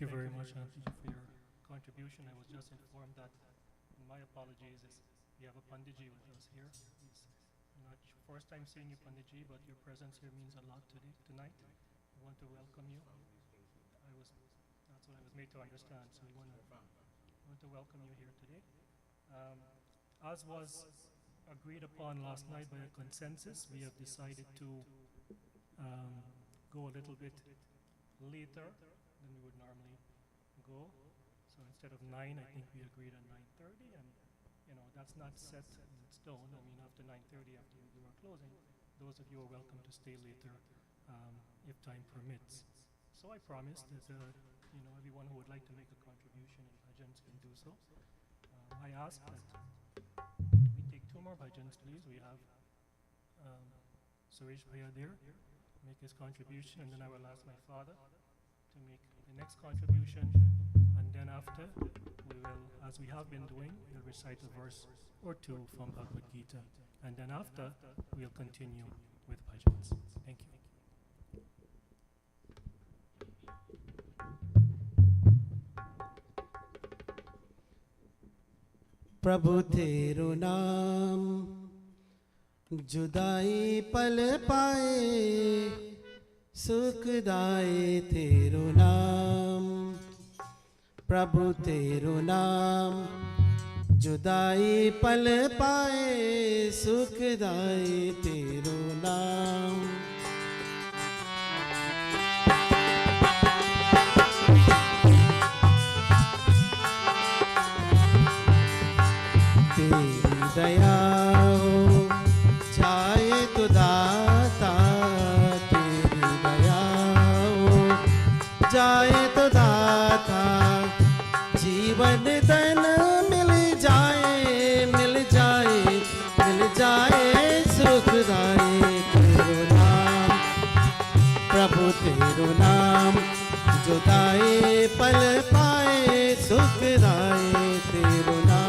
you very much, Auntie, for your contribution. I was just informed that, and my apologies, is we have a Pandiji with us here. It's not your first time seeing you, Pandiji, but your presence here means a lot today, tonight. I want to welcome you. That's what I was made to understand, so we want to welcome you here today. As was agreed upon last night by a consensus, we have decided to go a little bit later than we would normally go. So instead of 9, I think we agreed on 9:30, and that's not set in stone. I mean, after 9:30, after we do our closing, those of you are welcome to stay later if time permits. So I promise that everyone who would like to make a contribution in bhajans can do so. I ask that we take 2 more bhajans, please. We have Suresh Bhaiya there make his contribution, and then I will ask my father to make the next contribution, and then after we will, as we have been doing, we'll recite a verse or 2 from Bhagavad Gita, and then after we'll continue with bhajans. Thank you. प्रभु तेरो नाम जुदाई पल पाए, सुखदाई तेरो नाम। प्रभु तेरो नाम जुदाई पल पाए, सुखदाई तेरो नाम। तेरी दया हो जाए तो दाता, तेरी दया हो जाए तो दाता, जीवन धन मिल जाए, मिल जाए, मिल जाए, सुखदाई तेरो नाम। प्रभु तेरो नाम जुदाई पल पाए, सुखदाई तेरो नाम।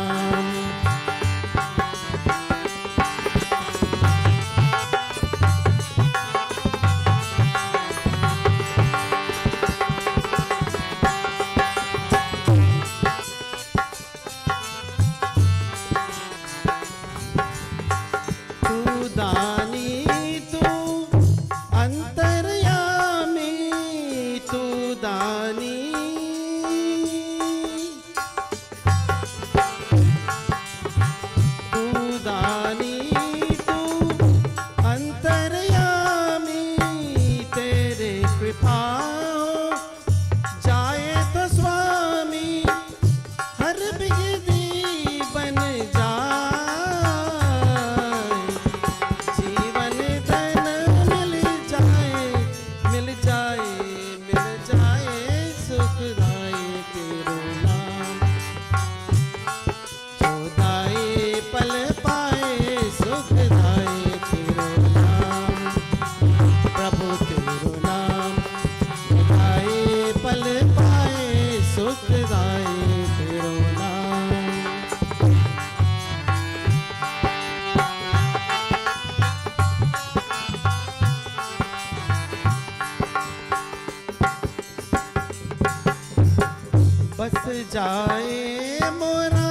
बस जाए मोरा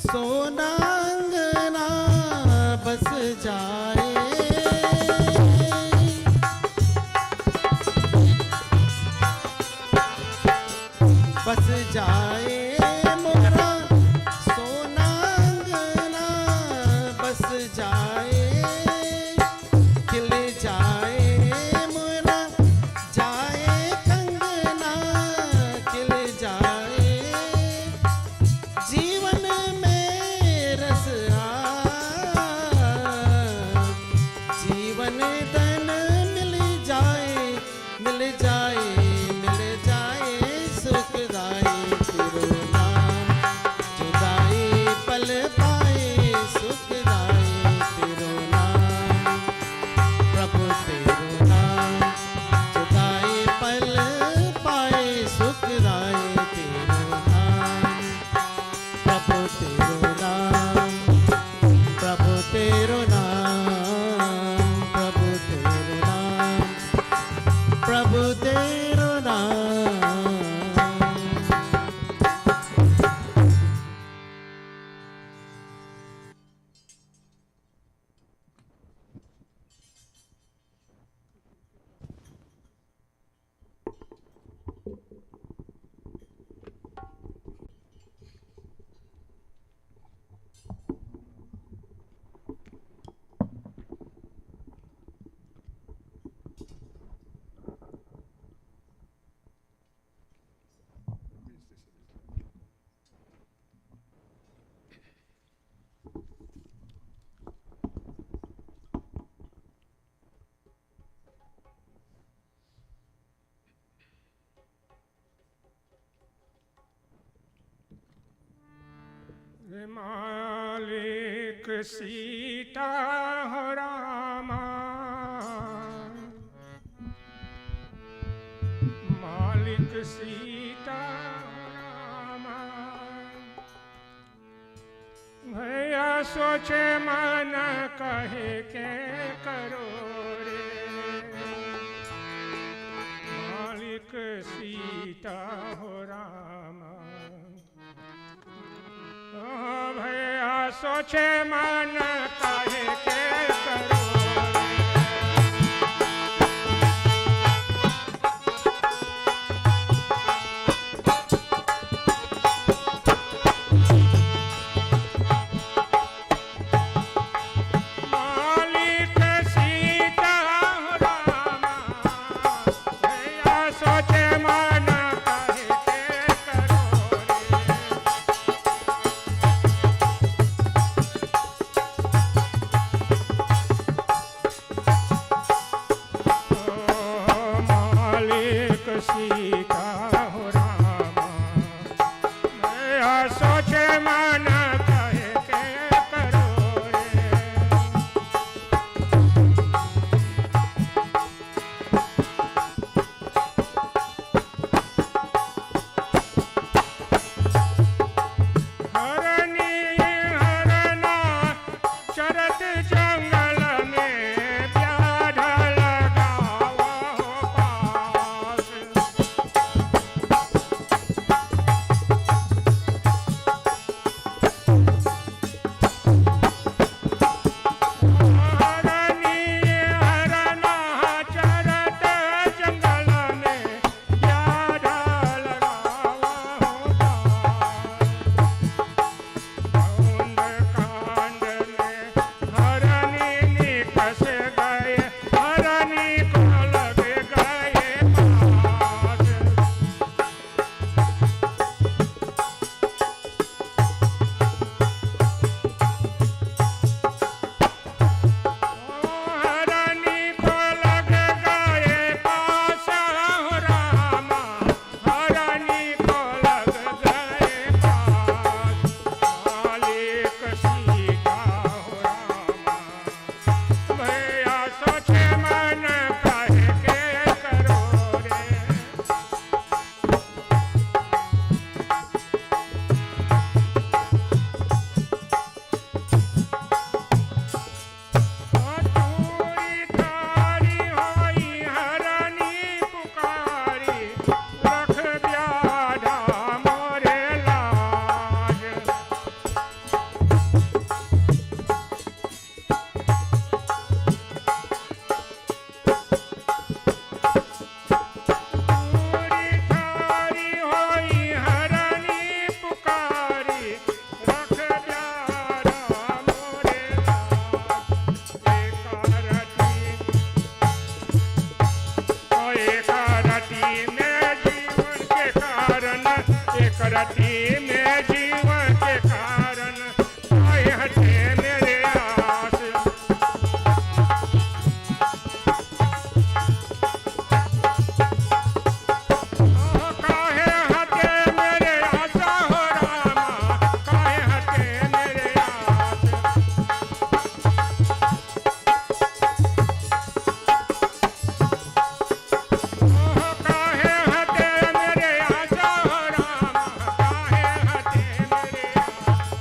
सोना अंगना, बस जाए, बस जाए मोरा सोना अंगना, बस जाए, खिल जाए मोरा जाए कंगना, खिल जाए, जीवन में रस जीवन धन मिल जाए, मिल जाए, मिल जाए, सुखदाई तेरो नाम, जुदाई पल पाए, सुखदाई तेरो नाम। प्रभु तेरो नाम जुदाई पल पाए, सुखदाई तेरो नाम। प्रभु तेरो नाम, प्रभु तेरो नाम, प्रभु तेरो नाम, प्रभु तेरो नाम। मालिक सीता हो रामा, मालिक सीता हो रामा। भैया सोचे मन कहे के करो रे, मालिक सीता हो रामा। भैया सोचे मन काहे के करो मालिक सीता हो रामा। भैया सोचे मन काहे के करो सीता हो रामा। भैया सोचे मन कहे के करो रे, हरनी हरना चरत जंगल में व्याध लगावा हो पास। हरनी हरना चरत जंगल में व्याध लगावा हो कांड में हरनी निकस गए, हरनी को लग गए पास। हरनी को लग गए पास हो रामा, हरनी को लग गए पास। मालिक सीता हो रामा। भैया सोचे मन काहे के करो रे, तूरी तारी होई हरनी पुकारी, रख ब्याधा मोरे लाज। तूरी तारी होई हरनी पुकारी, रख ब्याधा मोरे लाज। एक रति एक रति में जीवन के कारण, एक रति में जीवन के कारण काहे हटे मेरे आस। काहे हटे मेरे आशा हो रामा, काहे हटे मेरे आस। काहे हटे मेरे आशा हो रामा, काहे हटे मेरे आस।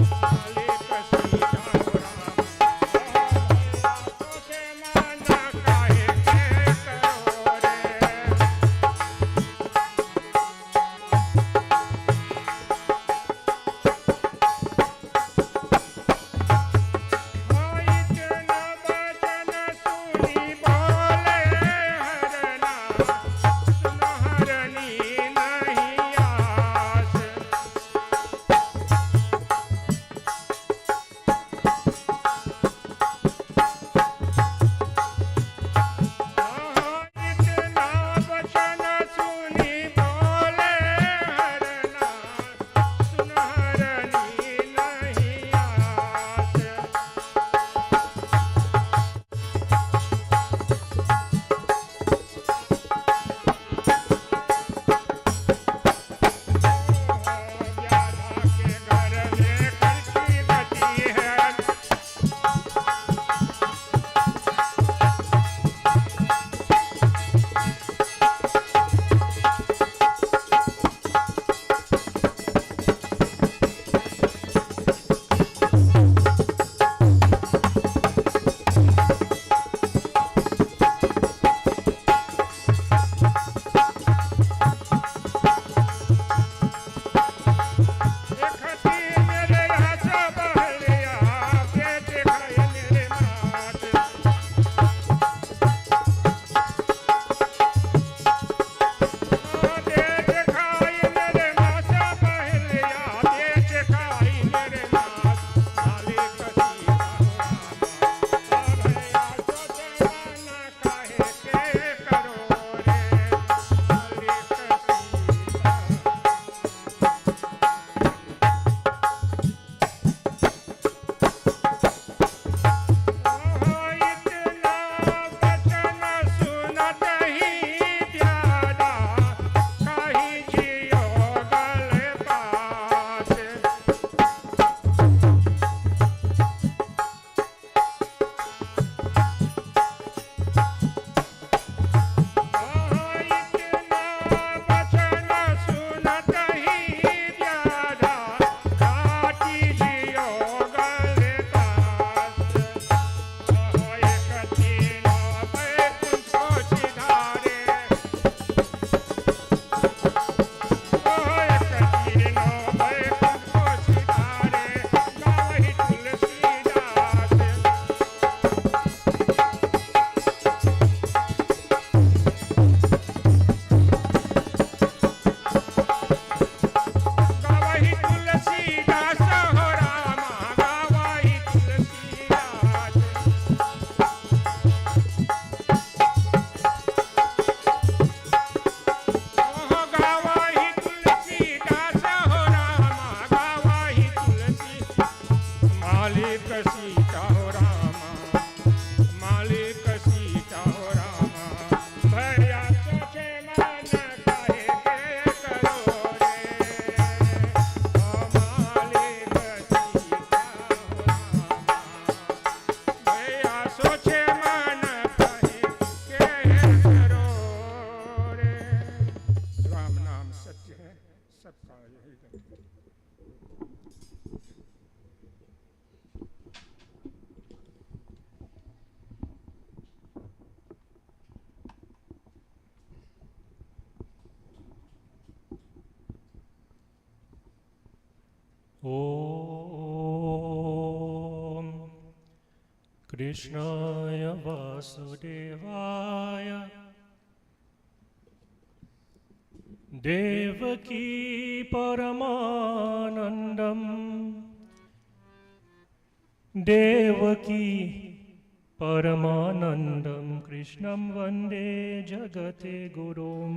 Om Krishnaya Vasudevaya Devaki Paramanandam Devaki Paramanandam Krishnam Vande Jagate Gurum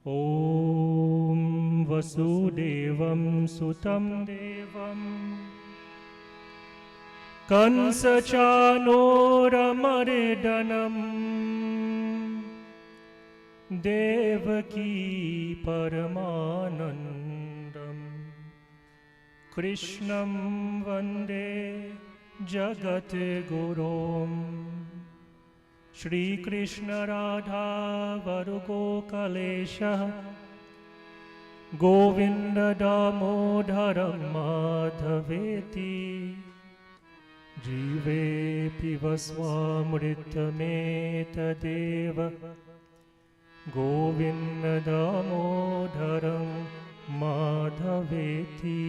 Om Vasudevam Sutam Devam Kansachanoramaridanam Devaki Paramanandam Krishnam Vande Jagate Gurum Shri Krishna Radha Varugo Kalesha Govinda Damodaram Madhaveti Jive Pivaswamritameta Govinda Damodaram Madhaveti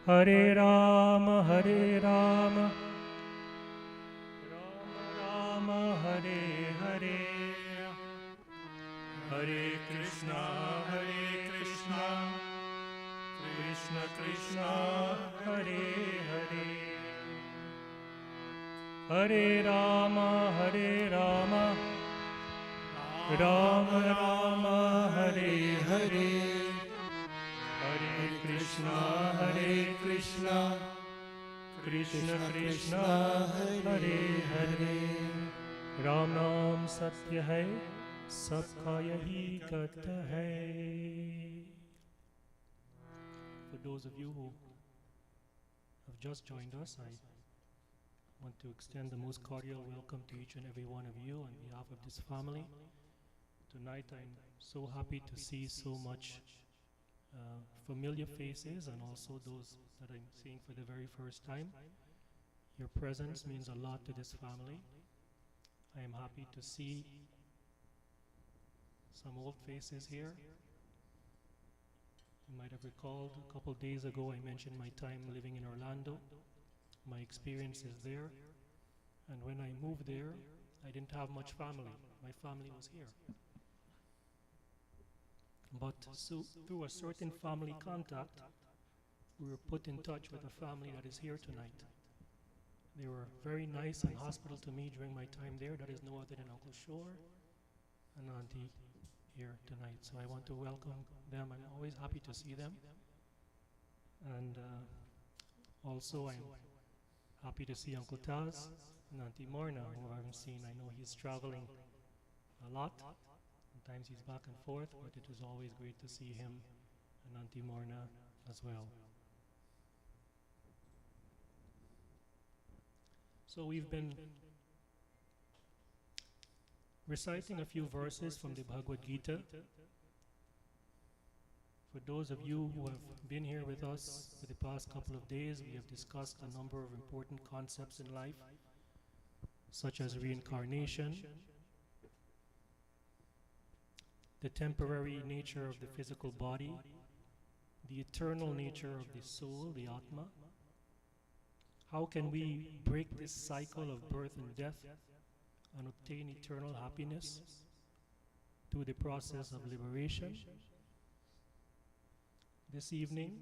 Hare Rama Hare Rama Rama Rama Hare Hare Hare Krishna Krishna Krishna Hare Hare Hare Rama Rama Rama Hare Hare Hare Krishna Krishna Krishna Hare Hare Ram Naam Satya Hai Sabka Yahi Kat Hai. For those of you who have just joined us, I want to extend the most cordial welcome to each and every one of you on behalf of this family. Tonight I'm so happy to see so much familiar faces and also those that I'm seeing for the very first time. Your presence means a lot to this family. I am happy to see some old faces here. You might have recalled a couple days ago I mentioned my time living in Orlando, my experiences there, and when I moved there I didn't have much family. My family was here. But so through a certain family contact, we were put in touch with a family that is here tonight. They were very nice and hospitable to me during my time there. That is no other than Uncle Shore and Auntie here tonight. So I want to welcome them. I'm always happy to see them. And also I'm happy to see Uncle Taz and Auntie Morna, who I haven't seen. I know he's traveling a lot. Sometimes he's back and forth, but it was always great to see him and Auntie Morna as well. So we've been reciting a few verses from the Bhagavad Gita. For those of you who have been here with us for the past couple of days, we have discussed a number of important concepts in life, such as reincarnation, the temporary nature of the physical body, the eternal nature of the soul, the Atma. How can we break this cycle of birth and death and obtain eternal happiness through the process of liberation? This evening,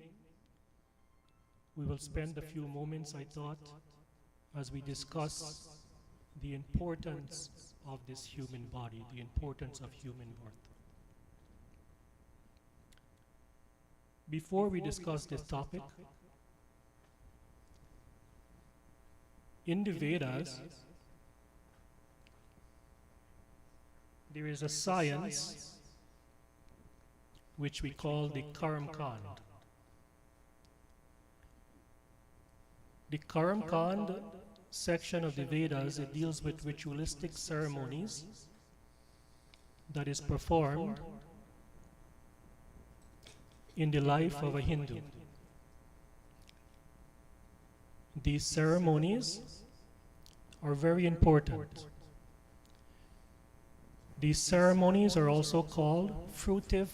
we will spend a few moments, I thought, as we discuss the importance of this human body, the importance of human birth. Before we discuss this topic, in the Vedas, there is a science which we call the Karam Kand. The Karam Kand section of the Vedas, it deals with ritualistic ceremonies that is performed in the life of a Hindu. These ceremonies are very important. These ceremonies are also called fruitive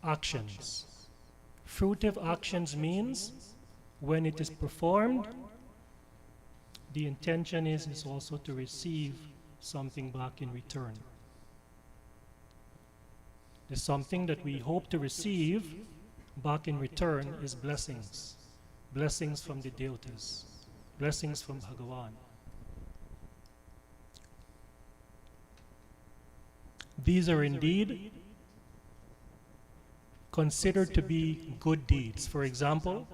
actions. Fruitive actions means when it is performed, the intention is also to receive something back in return. The something that we hope to receive back in return is blessings. Blessings from the deotas. Blessings from Bhagavan. These are indeed considered to be good deeds. For example,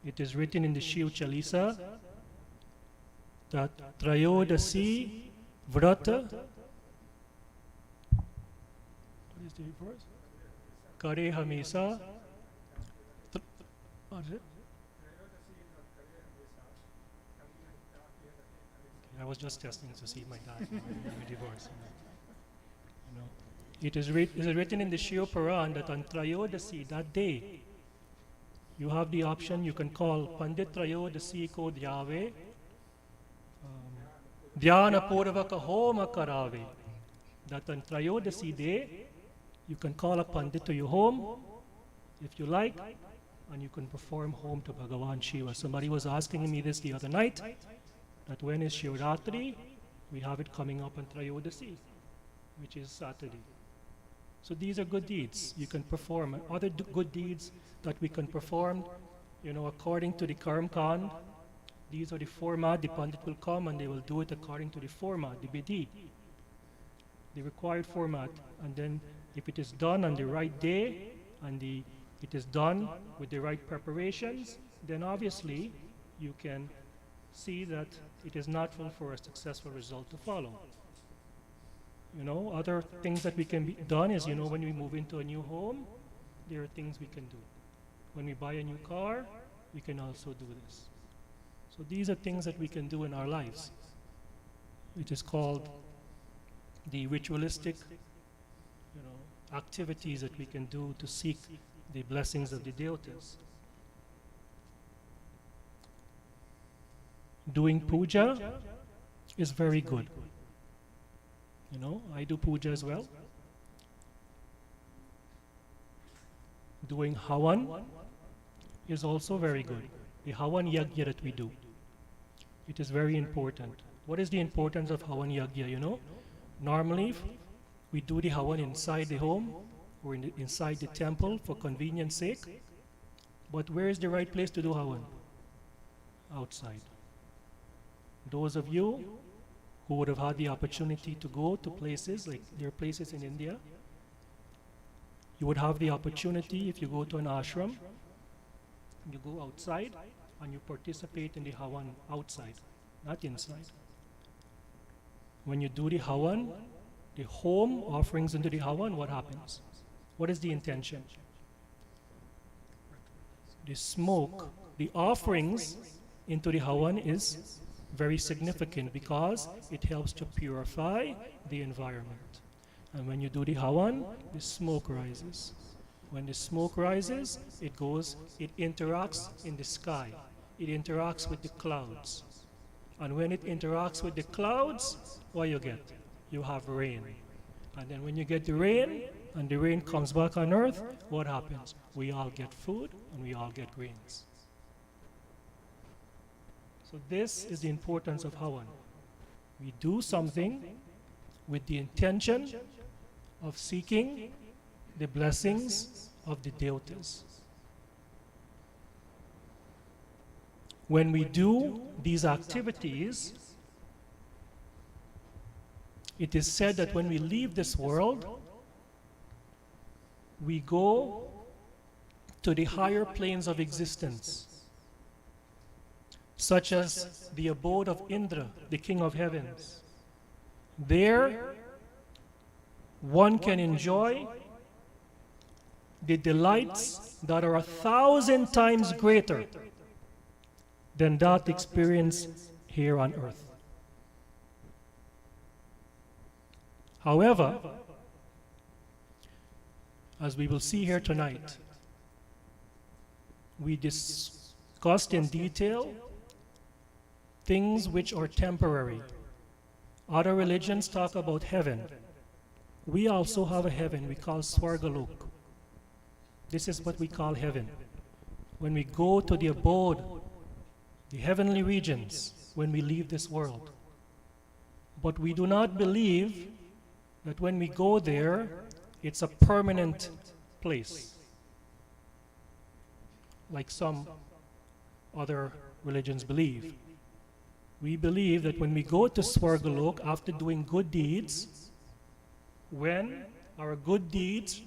it is written in the Shiv Chalisa that Trayodasi Vrata, what is the verse? Kare Hamesa. What is it? I was just testing to see my dad divorce. You know, it is written in the Shiv Puran that on Trayodasi, that day, you have the option, you can call Pandit Trayodasi ko Dhyave, Dhyana Purvaka Homa Karave. That on Trayodasi day, you can call a Pandit to your home, if you like, and you can perform home to Bhagavan Shiva. Somebody was asking me this the other night, that when is Shivratri? We have it coming up on Trayodasi, which is Saturday. So these are good deeds you can perform. Other good deeds that we can perform, according to the Karm Kand, these are the format. The Pandit will come and they will do it according to the format, the Bidi, the required format. And then if it is done on the right day and it is done with the right preparations, then obviously you can see that it is natural for a successful result to follow. Other things that we can be done is, when we move into a new home, there are things we can do. When we buy a new car, we can also do this. So these are things that we can do in our lives, which is called the ritualistic, activities that we can do to seek the blessings of the deotas. Doing puja is very good. I do puja as well. Doing havan is also very good. The havan yagya that we do, it is very important. What is the importance of havan yagya? Normally we do the havan inside the home or inside the temple for convenience sake. But where is the right place to do havan? Outside. Those of you who would have had the opportunity to go to places, like there are places in India, you would have the opportunity, if you go to an ashram, you go outside and you participate in the havan outside, not inside. When you do the havan, the home offerings into the havan, what happens? What is the intention? The smoke, the offerings into the havan is very significant because it helps to purify the environment. And when you do the havan, the smoke rises. When the smoke rises, it interacts in the sky. It interacts with the clouds. And when it interacts with the clouds, what you get? You have rain. And then when you get the rain, and the rain comes back on earth, what happens? We all get food and we all get grains. So this is the importance of havan. We do something with the intention of seeking the blessings of the deotas. When we do these activities, it is said that when we leave this world, we go to the higher planes of existence, such as the abode of Indra, the king of heavens. There, one can enjoy the delights that are 1,000 times greater than that experienced here on earth. However, as we will see here tonight, we discussed in detail things which are temporary. Other religions talk about heaven. We also have a heaven we call Swargalok. This is what we call heaven. When we go to the abode, the heavenly regions, when we leave this world. But we do not believe that when we go there, it's a permanent place, like some other religions believe. We believe that when we go to Swargalok after doing good deeds, when our good deeds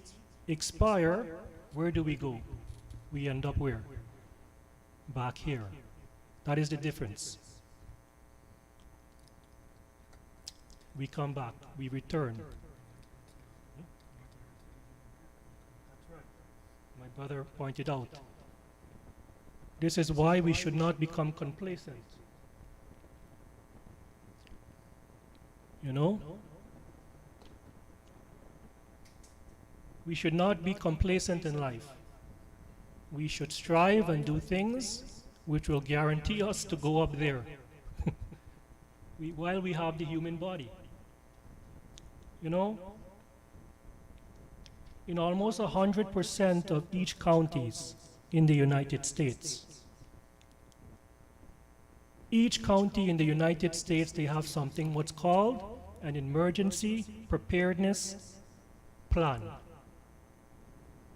expire, where do we go? We end up where? Back here. That is the difference. We come back, we return. That's right. My brother pointed out. This is why we should not become complacent. You know? We should not be complacent in life. We should strive and do things which will guarantee us to go up there while we have the human body. You know, in almost 100% of each counties in the United States, each county in the United States, they have something what's called an emergency preparedness plan.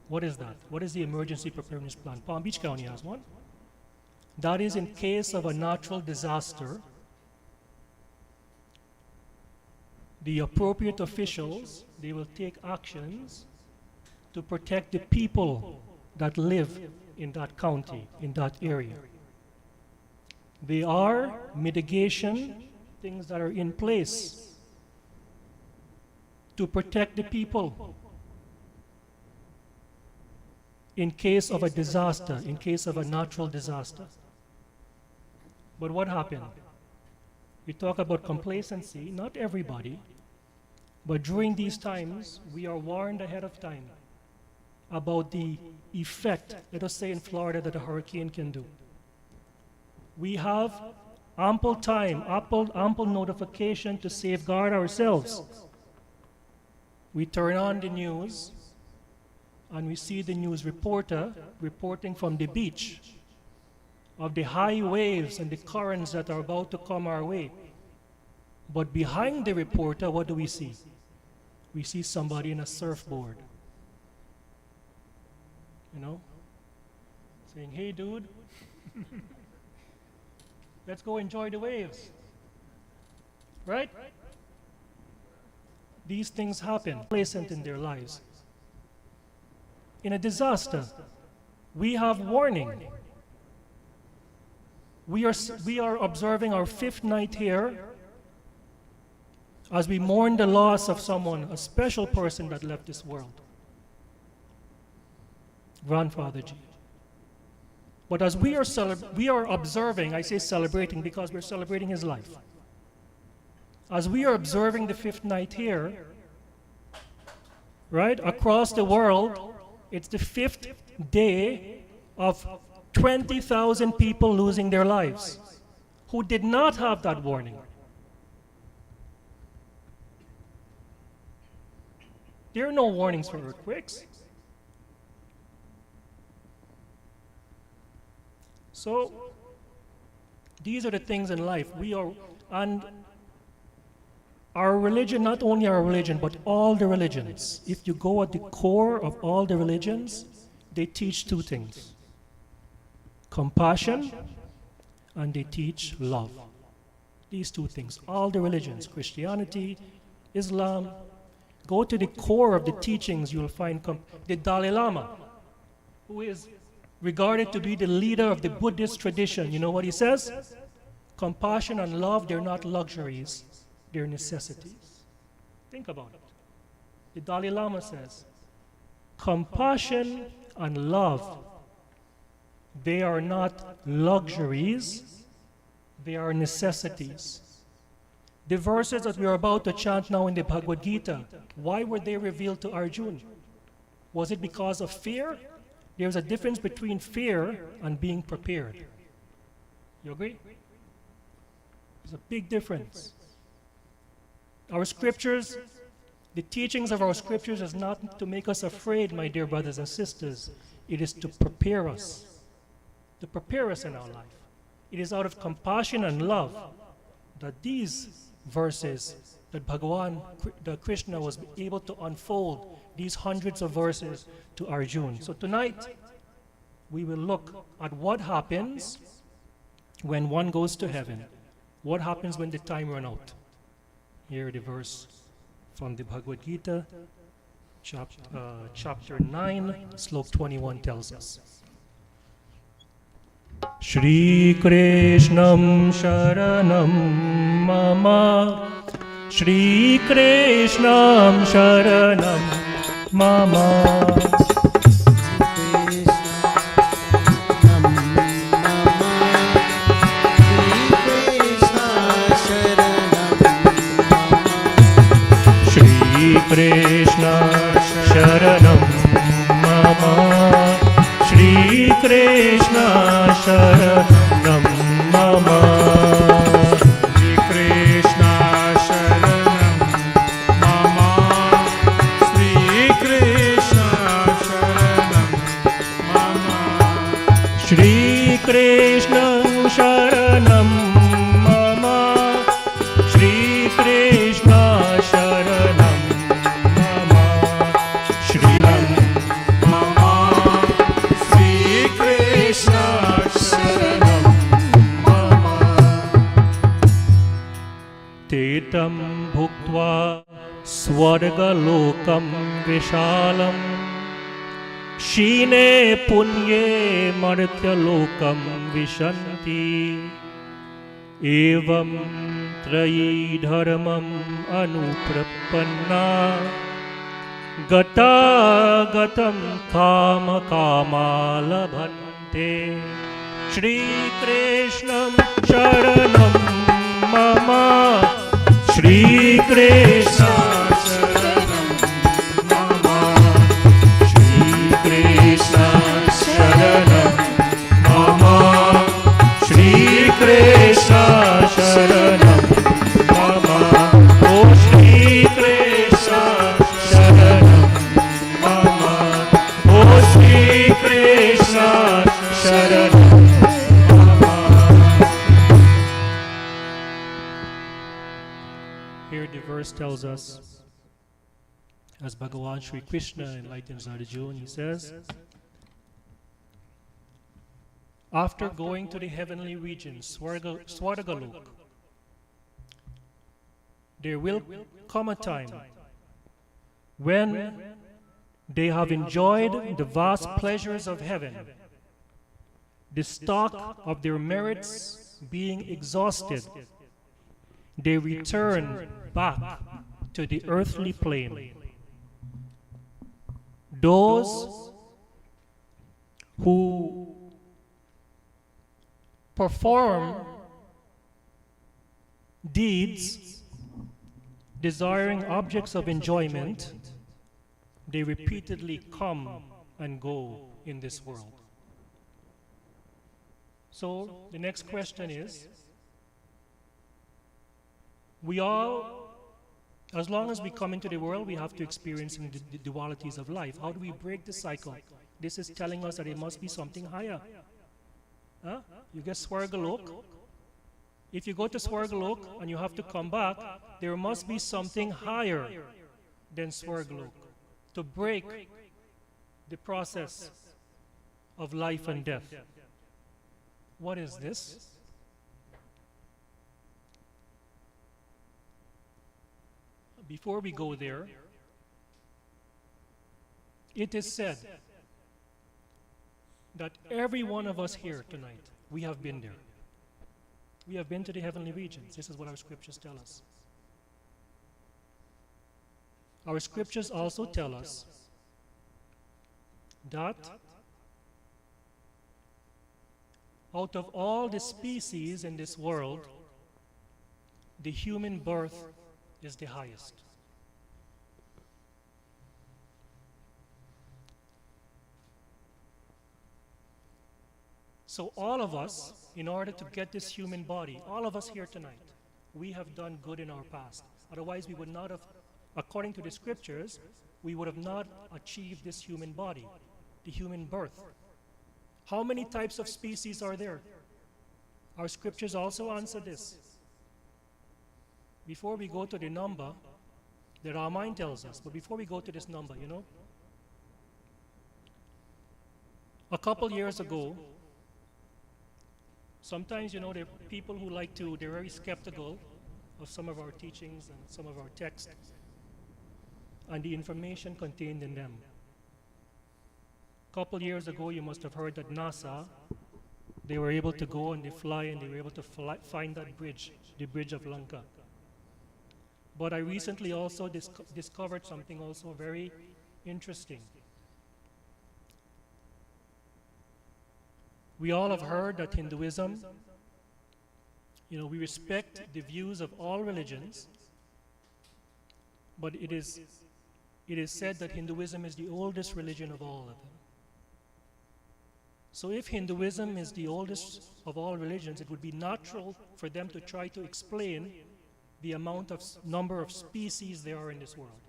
What is that? What is the emergency preparedness plan? Palm Beach County has one. That is in case of a natural disaster, the appropriate officials, they will take actions to protect the people that live in that county, in that area. They are mitigation things that are in place to protect the people in case of a disaster, in case of a natural disaster. But what happened? We talk about complacency, not everybody, but during these times, we are warned ahead of time about the effect, let us say in Florida, that a hurricane can do. We have ample time, ample notification to safeguard ourselves. We turn on the news, and we see the news reporter reporting from the beach of the high waves and the currents that are about to come our way. But behind the reporter, what do we see? We see somebody in a surfboard. You know? Saying, hey dude, let's go enjoy the waves. Right? These things happen, complacent in their lives. In a disaster, we have warning. We are observing our 5th night here as we mourn the loss of someone, a special person that left this world. Grandfather G. But as we are observing, I say celebrating because we're celebrating his life. As we are observing the 5th night here, right, across the world, it's the 5th day of 20,000 people losing their lives who did not have that warning. There are no warnings for earthquakes. So, these are the things in life. And our religion, not only our religion, but all the religions, if you go at the core of all the religions, they teach 2 things. Compassion, and they teach love. These 2 things. All the religions, Christianity, Islam, go to the core of the teachings, you'll find the Dalai Lama, who is regarded to be the leader of the Buddhist tradition. You know what he says? Compassion and love, they're not luxuries, they're necessities. Think about it. The Dalai Lama says, compassion and love, they are not luxuries, they are necessities. The verses that we are about to chant now in the Bhagavad Gita, why were they revealed to Arjuna? Was it because of fear? There's a difference between fear and being prepared. You agree? There's a big difference. Our scriptures, the teachings of our scriptures is not to make us afraid, my dear brothers and sisters. It is to prepare us. To prepare us in our life. It is out of compassion and love that these verses that Bhagavan, the Krishna, was able to unfold these hundreds of verses to Arjuna. So tonight, we will look at what happens when one goes to heaven. What happens when the time runs out? Here the verse from the Bhagavad Gita, chapter 9, slok 21 tells us. Shri Krishnam Sharanam Mama Shri Krishnam Sharanam Mama Krishna Sharanam Mama Shri Krishna Sharanam Mama Shri Krishna Sharanam Mama Shri Krishna Sharanam Mama Shri Krishna Sharanam Mama Shri Krishna Sharanam Tetam bhuktva swargalokam vishalam Shine punye martyalokam vishanti Evam trayi dharmam anuprapanna Gata gatam kama kama labhante Shri Krishnam Sharanam Mama Shri Krishna Sharanam Mama Shri Krishna Sharanam Mama Shri Krishna Sharanam Mama Oh Shri Krishna Sharanam Mama Oh Shri Krishna Sharanam Here the verse tells us, as Bhagavan Sri Krishna enlightens Arjuna, he says, after going to the heavenly regions, Swargalok, there will come a time when they have enjoyed the vast pleasures of heaven, the stock of their merits being exhausted, they return back to the earthly plane. Those who perform deeds desiring objects of enjoyment, they repeatedly come and go in this world. So the next question is, we all, as long as we come into the world, we have to experience the dualities of life. How do we break the cycle? This is telling us that it must be something higher. Huh? You get Swargalok. If you go to Swargalok and you have to come back, there must be something higher than Swargalok to break the process of life and death. What is this? Before we go there, it is said that every one of us here tonight, we have been there. We have been to the heavenly regions. This is what our scriptures tell us. Our scriptures also tell us that out of all the species in this world, the human birth is the highest. So all of us, in order to get this human body, all of us here tonight, we have done good in our past. Otherwise, we would not have, according to the scriptures, we would have not achieved this human body, the human birth. How many types of species are there? Our scriptures also answer this. Before we go to the number, the Ramayana tells us, but before we go to this number, a couple years ago, sometimes, there are people who they're very skeptical of some of our teachings and some of our texts and the information contained in them. A couple years ago, you must have heard that NASA, they were able to go and they fly and they were able to find that bridge, the bridge of Lanka. But I recently also discovered something also very interesting. We all have heard that Hinduism, we respect the views of all religions, but it is said that Hinduism is the oldest religion of all of them. So if Hinduism is the oldest of all religions, it would be natural for them to try to explain the number of species there are in this world.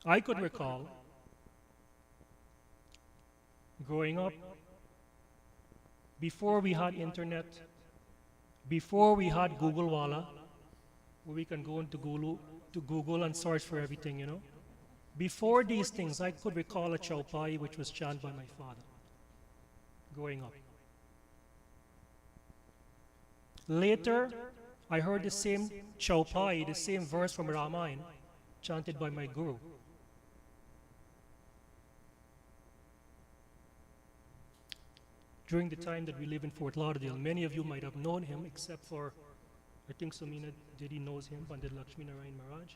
I could recall growing up, before we had internet, before we had Google Walla, where we can go into Google and search for everything, Before these things, I could recall a chaupai which was chanted by my father growing up. Later, I heard the same chaupai, the same verse from Ramayana, chanted by my guru. During the time that we live in Fort Lauderdale, many of you might have known him, except for, I think Sumina Didi knows him, Pandit Lakshmi Narayan Maharaj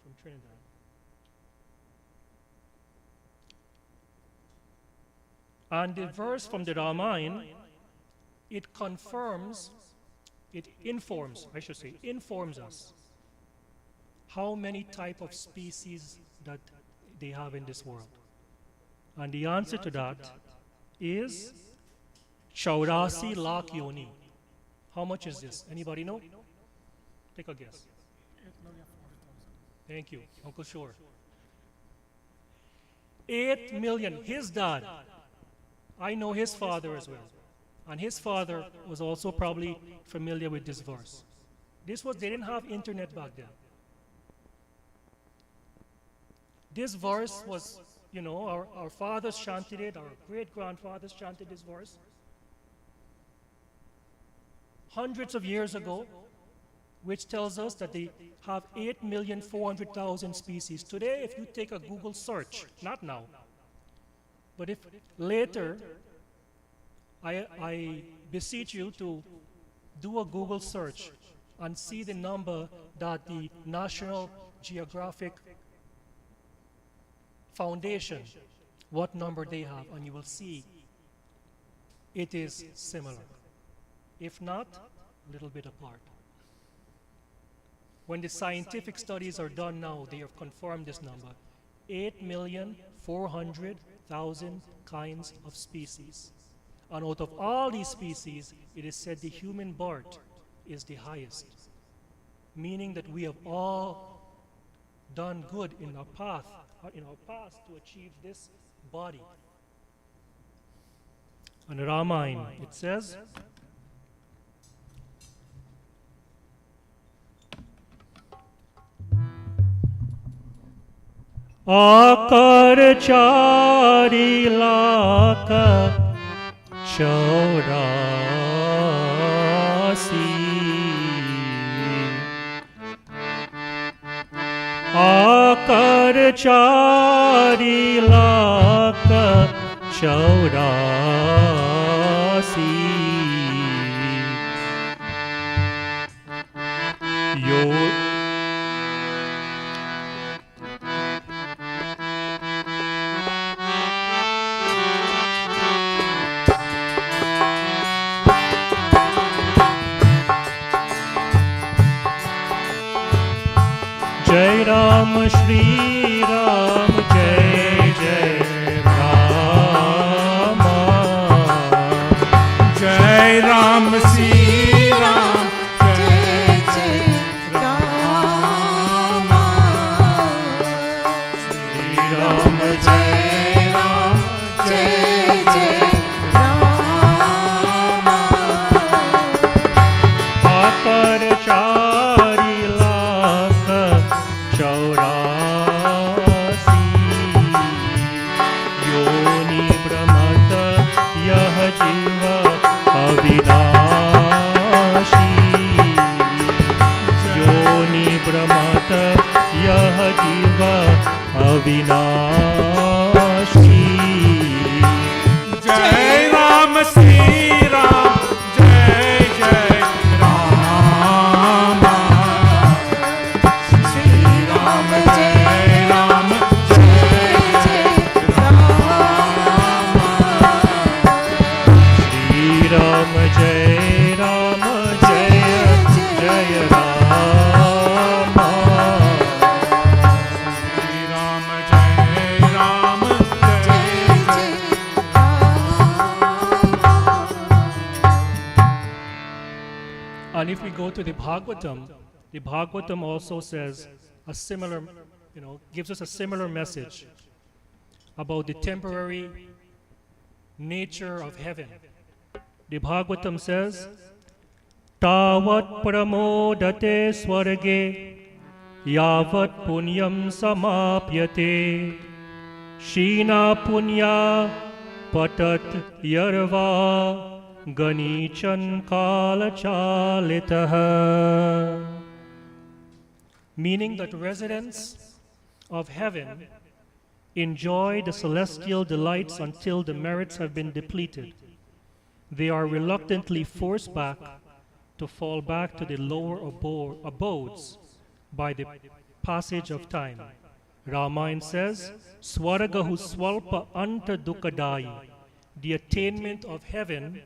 from Trinidad. And the verse from the Ramayana, it informs us how many type of species that they have in this world. And the answer to that is Chaurasi lakh yoni. How much is this? Anybody know? Take a guess. 8,400,000. Thank you, Uncle Shore. 8 million. His dad, I know his father as well. And his father was also probably familiar with this verse. They didn't have internet back then. This verse was, our fathers chanted it, our great-grandfathers chanted this verse. Hundreds of years ago, which tells us that they have 8,400,000 species. Today, if you take a Google search, not now, but if later, I beseech you to do a Google search and see the number that the National Geographic Foundation, what number they have, and you will see it is similar. If not, a little bit apart. When the scientific studies are done now, they have confirmed this number. 8,400,000 kinds of species. And out of all these species, it is said the human bird is the highest. Meaning that we have all done good in our past to achieve this body. And Ramayana, it says, आकर 4 लाख 84 आकर 4 लाख 84 यो जय राम श्री राम जय जय राम अविनाशी जय राम श्री राम जय जय राम श्री राम जय राम जय जय राम श्री राम जय राम जय जय राम श्री राम जय राम जय जय And if we go to the Bhagavatam also says a similar, gives us a similar message about the temporary nature of heaven. The Bhagavatam says, Tavat pramodate swarge yavat punyam samapyate shina punya patat yarva ganichan kalachalitaha. Meaning that residents of heaven enjoy the celestial delights until the merits have been depleted. They are reluctantly forced back to fall back to the lower abodes by the passage of time. Ramayana says, Swaragahu swalpa anta dukadai. The attainment of heaven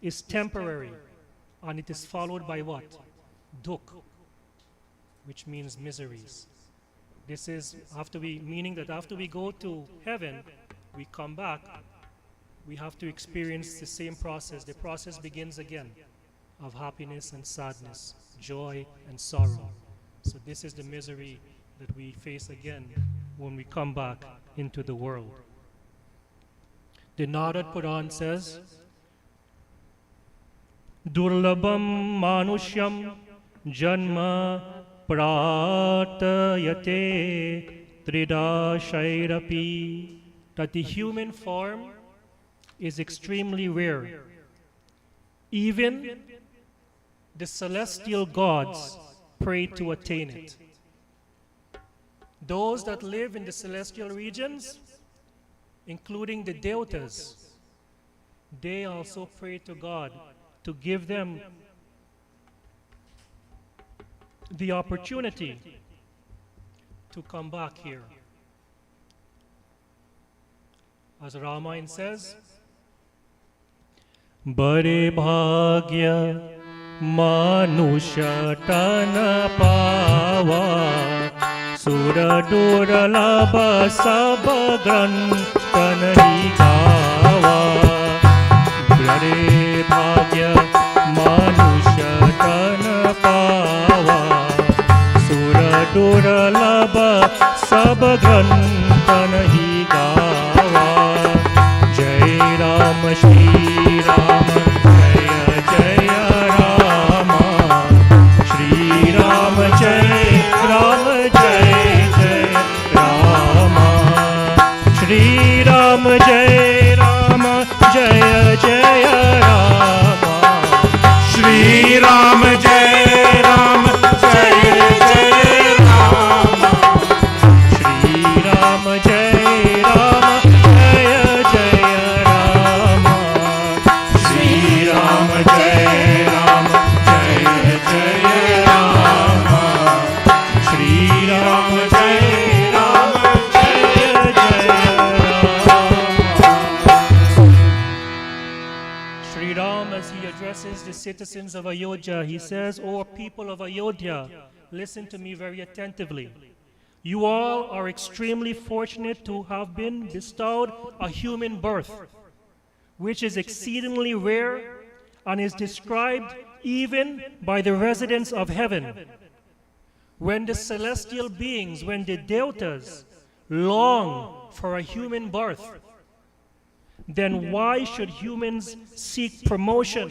is temporary, and it is followed by what? Duk, which means miseries. This is meaning that after we go to heaven, we come back, we have to experience the same process. The process begins again of happiness and sadness, joy and sorrow. So this is the misery that we face again when we come back into the world. The Narad Puran says, Durlabam Manushyam Janma Pratayate Trida Shairapi, that the human form is extremely rare. Even the celestial gods pray to attain it. Those that live in the celestial regions, including the Devatas, they also pray to God to give them the opportunity to come back here. As Ramayana says, Bare bhagya manusha tana pava Sura durlabha sab grantan hi gawa. Bare bhagya manusha tana pava Sura durlabha sab grantan hi gawa. Jai Ram Shri Ram Jaya Jaya Rama Shri Ram Jai Ram Jai Jai Rama Shri Ram Jai Rama Jaya Jaya Rama Shri Ram Jai Ram Jai Jai Rama Shri Ram Jai Rama Jaya Jaya Rama Shri Ram Jai Ram Jai Jai Rama Shri Ram Jai Ram Jai Jai Sri Ram, as he addresses the citizens of Ayodhya, he says, O people of Ayodhya, listen to me very attentively. You all are extremely fortunate to have been bestowed a human birth, which is exceedingly rare and is described even by the residents of heaven. When the celestial beings, when the Devatas long for a human birth, then why should humans seek promotion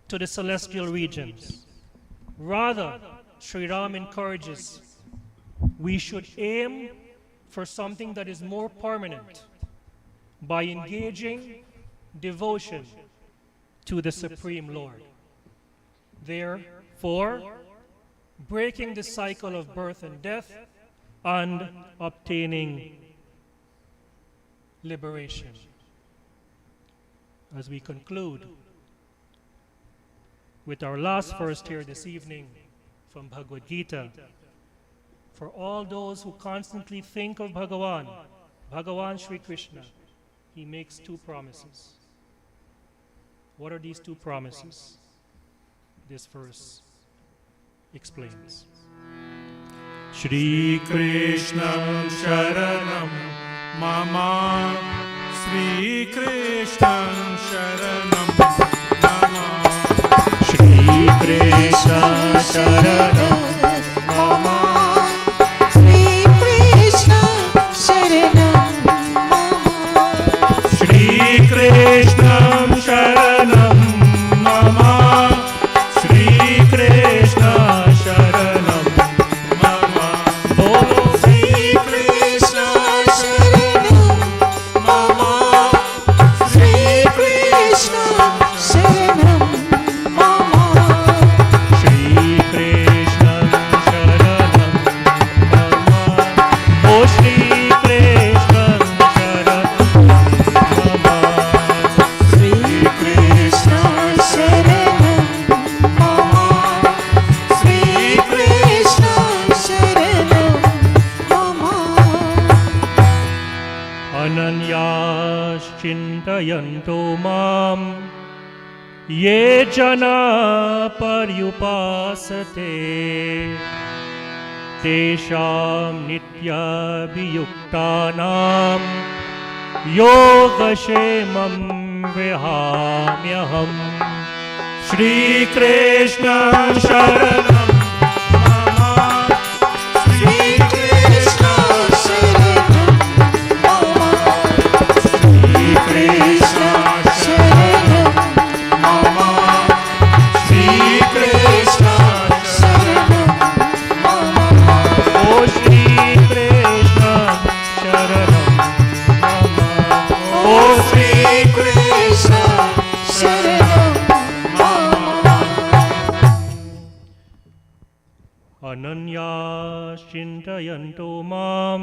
to the celestial regions? Rather, Sri Ram encourages, we should aim for something that is more permanent by engaging devotion to the Supreme Lord. Therefore, breaking the cycle of birth and death, and obtaining liberation. As we conclude with our last verse here this evening from Bhagavad Gita, for all those who constantly think of Bhagavan, Bhagavan Sri Krishna, he makes two promises. What are these two promises? This verse explains. Shri Krishna Sharanam Mama, Shri Krishna Sharanam Mama, Shri Krishna Sharanam Mama, Shri Krishna Sharanam Mama, Shri Krishna Sharanam Mama, Shri Krishna Sharanam Mama, Bolo Shri Krishna Sharanam Mama, Shri Krishna Sharanam Mama, Shri Krishna Sharanam Mama, Oh Shri Krishna Sharanam Mama, Shri Krishna Sharanam Mama, Shri Krishna Sharanam Mama. Ananyas-chintayanto mam ye jana paryupasate tesham nityabhiyuktanam yogashemam vihamyaham. Shri Krishna Sharanam Mama, Shri Krishna Sharanam Mama, Shri Krishna Sharanam Mama, Shri Krishna Sharanam Mama, Oh Shri Krishna Sharanam Mama, Oh Shri Krishna Sharanam Mama. Ananyas-chintayanto mam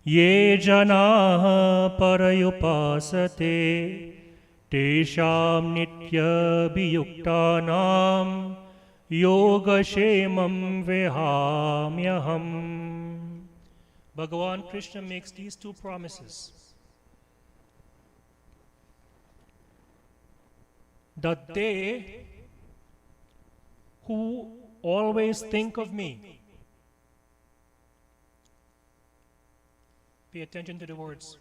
ye janaah parayupasate tesham nityabhiyuktanam yogashemam vihamyaham. Bhagavan Krishna makes these two promises. That they who always think of me, pay attention to the words,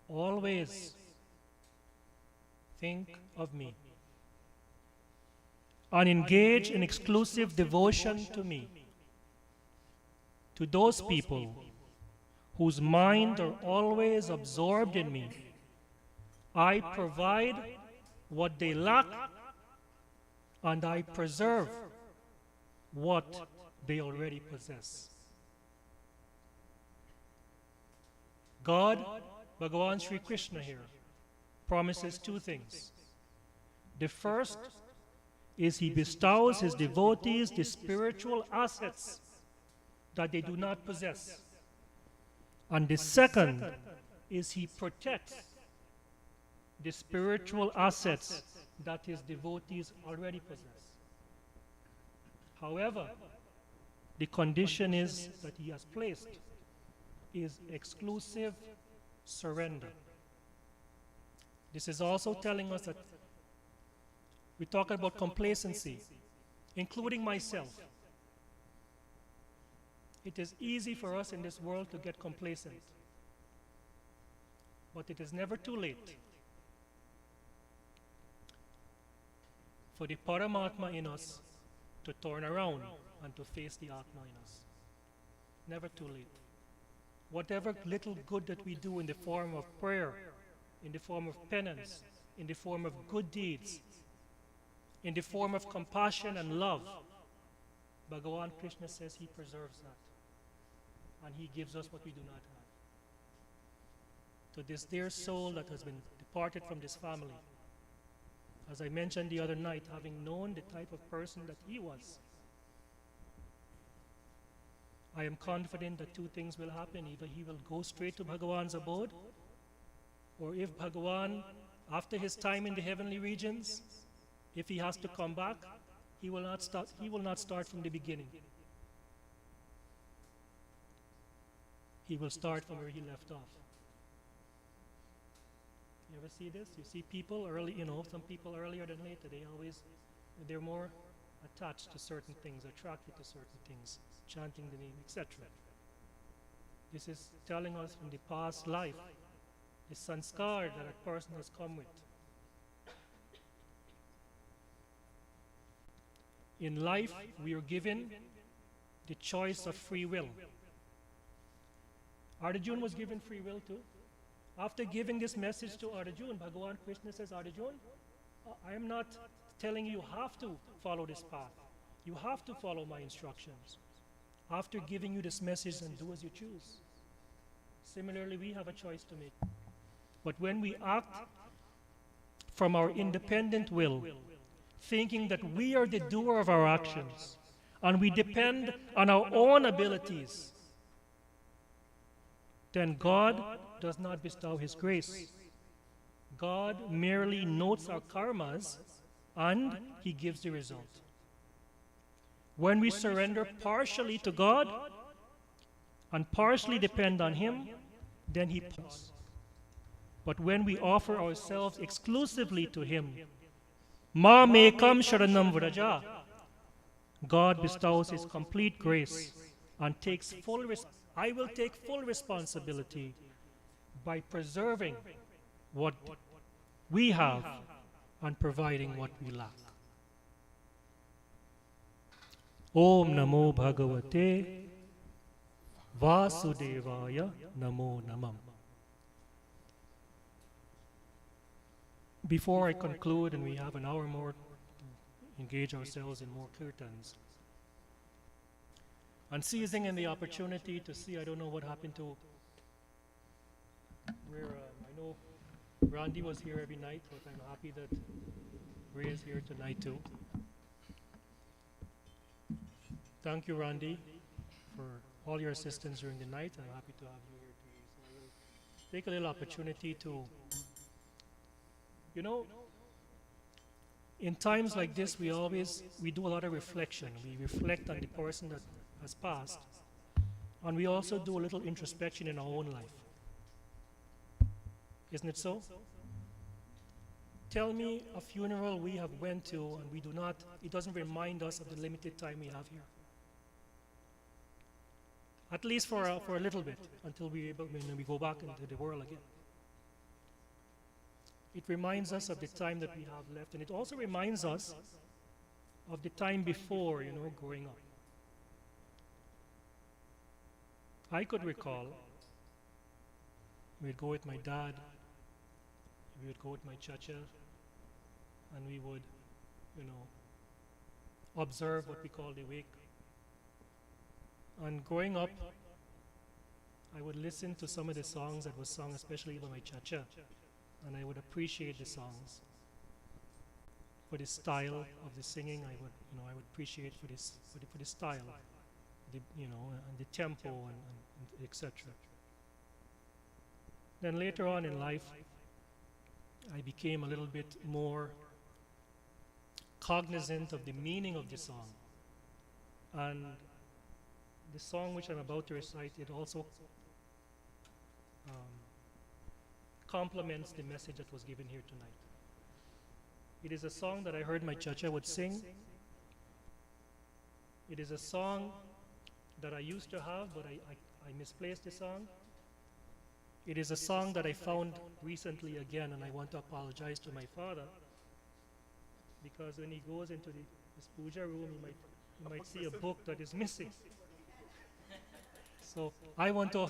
always think of me, and engage in exclusive devotion to me, to those people whose mind are always absorbed in me, I provide what they lack, and I preserve what they already possess. God, Bhagavan Sri Krishna here, promises two things. The first is he bestows his devotees the spiritual assets that they do not possess. And the second is he protects the spiritual assets that his devotees already possess. However, the condition is that he has placed is exclusive surrender. This is also telling us that we talk about complacency, including myself. It is easy for us in this world to get complacent, but it is never too late for the Paramatma in us to turn around and to face the Atma in us. Never too late. Whatever little good that we do in the form of prayer, in the form of penance, in the form of good deeds, in the form of compassion and love, Bhagavan Krishna says he preserves that. And he gives us what we do not have. To this dear soul that has been departed from this family, as I mentioned the other night, having known the type of person that he was, I am confident that two things will happen. Either he will go straight to Bhagavan's abode, or if Bhagavan, after his time in the heavenly regions, if he has to come back, he will not start from the beginning. He will start from where he left off. You ever see this? You see people early, some people earlier than later, they're more attached to certain things, attracted to certain things, chanting the name, etc. This is telling us from the past life, the sanskar that a person has come with. In life, we are given the choice of free will. Arjuna was given free will too. After giving this message to Arjuna, Bhagavan Krishna says, Arjuna, I am not telling you have to follow this path. You have to follow my instructions. After giving you this message, and do as you choose. Similarly, we have a choice to make. But when we act from our independent will, thinking that we are the doer of our actions, and we depend on our own abilities, then God does not bestow his grace. God merely notes our karmas and he gives the result. When we surrender partially to God and partially depend on him, then he punishes. But when we offer ourselves exclusively to him, Ma mekam sharanam vraja, God bestows his complete grace and takes I will take full responsibility by preserving what we have and providing what we lack. Om Namo Bhagavate Vasudevaya Namo Namam. Before I conclude, and we have an hour more to engage ourselves in more kirtans, and seizing in the opportunity to see, I don't know what happened to where I know Randy was here every night, but I'm happy that Ray is here tonight too. Thank you, Randy, for all your assistance during the night. I'm happy to have you here today. So I will take a little opportunity to, in times like this, we do a lot of reflection. We reflect on the person that has passed, and we also do a little introspection in our own life. Isn't it so? Tell me a funeral we have went to and it doesn't remind us of the limited time we have here. At least for a little bit, until we go back into the world again. It reminds us of the time that we have left, and it also reminds us of the time before, growing up. I could recall, we'd go with my dad, we would go with my chacha, and we would, observe what we call the wake. And growing up, I would listen to some of the songs that were sung, especially by my chacha, and I would appreciate the songs. For the style of the singing, I would appreciate for the style, and the tempo and etc. Then later on in life, I became a little bit more cognizant of the meaning of the song. And the song which I'm about to recite, it also complements the message that was given here tonight. It is a song that I heard my chacha would sing. It is a song that I used to have, but I misplaced the song. It is a song that I found recently again, and I want to apologize to my father, because when he goes into this puja room, he might see a book that is missing. So I want to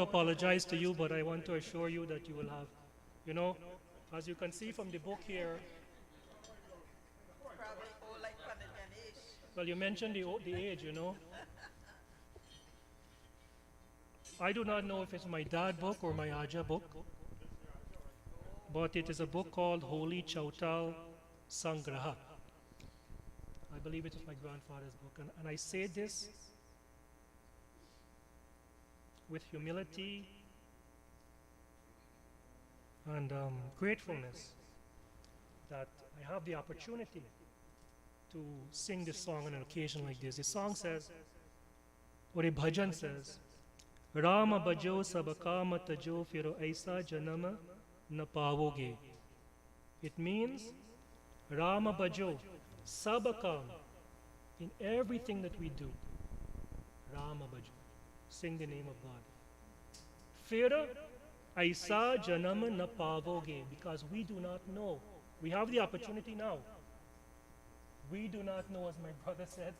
apologize to you, but I want to assure you that you will have, as you can see from the book here. Well, you mentioned the age, I do not know if it's my dad book or my Aja book, but it is a book called Holy Chautal Sangraha. I believe it was my grandfather's book. And I say this with humility and gratefulness that I have the opportunity to sing this song on an occasion like this. The song says, or a bhajan says, Rama bajo sabakama tajo firo aisa janama na pavoge. It means Rama bajo sabakam, in everything that we do. Rama bajo, sing the name of God. Fira aisa janama na pavoge, because we do not know. We have the opportunity now. We do not know, as my brother said,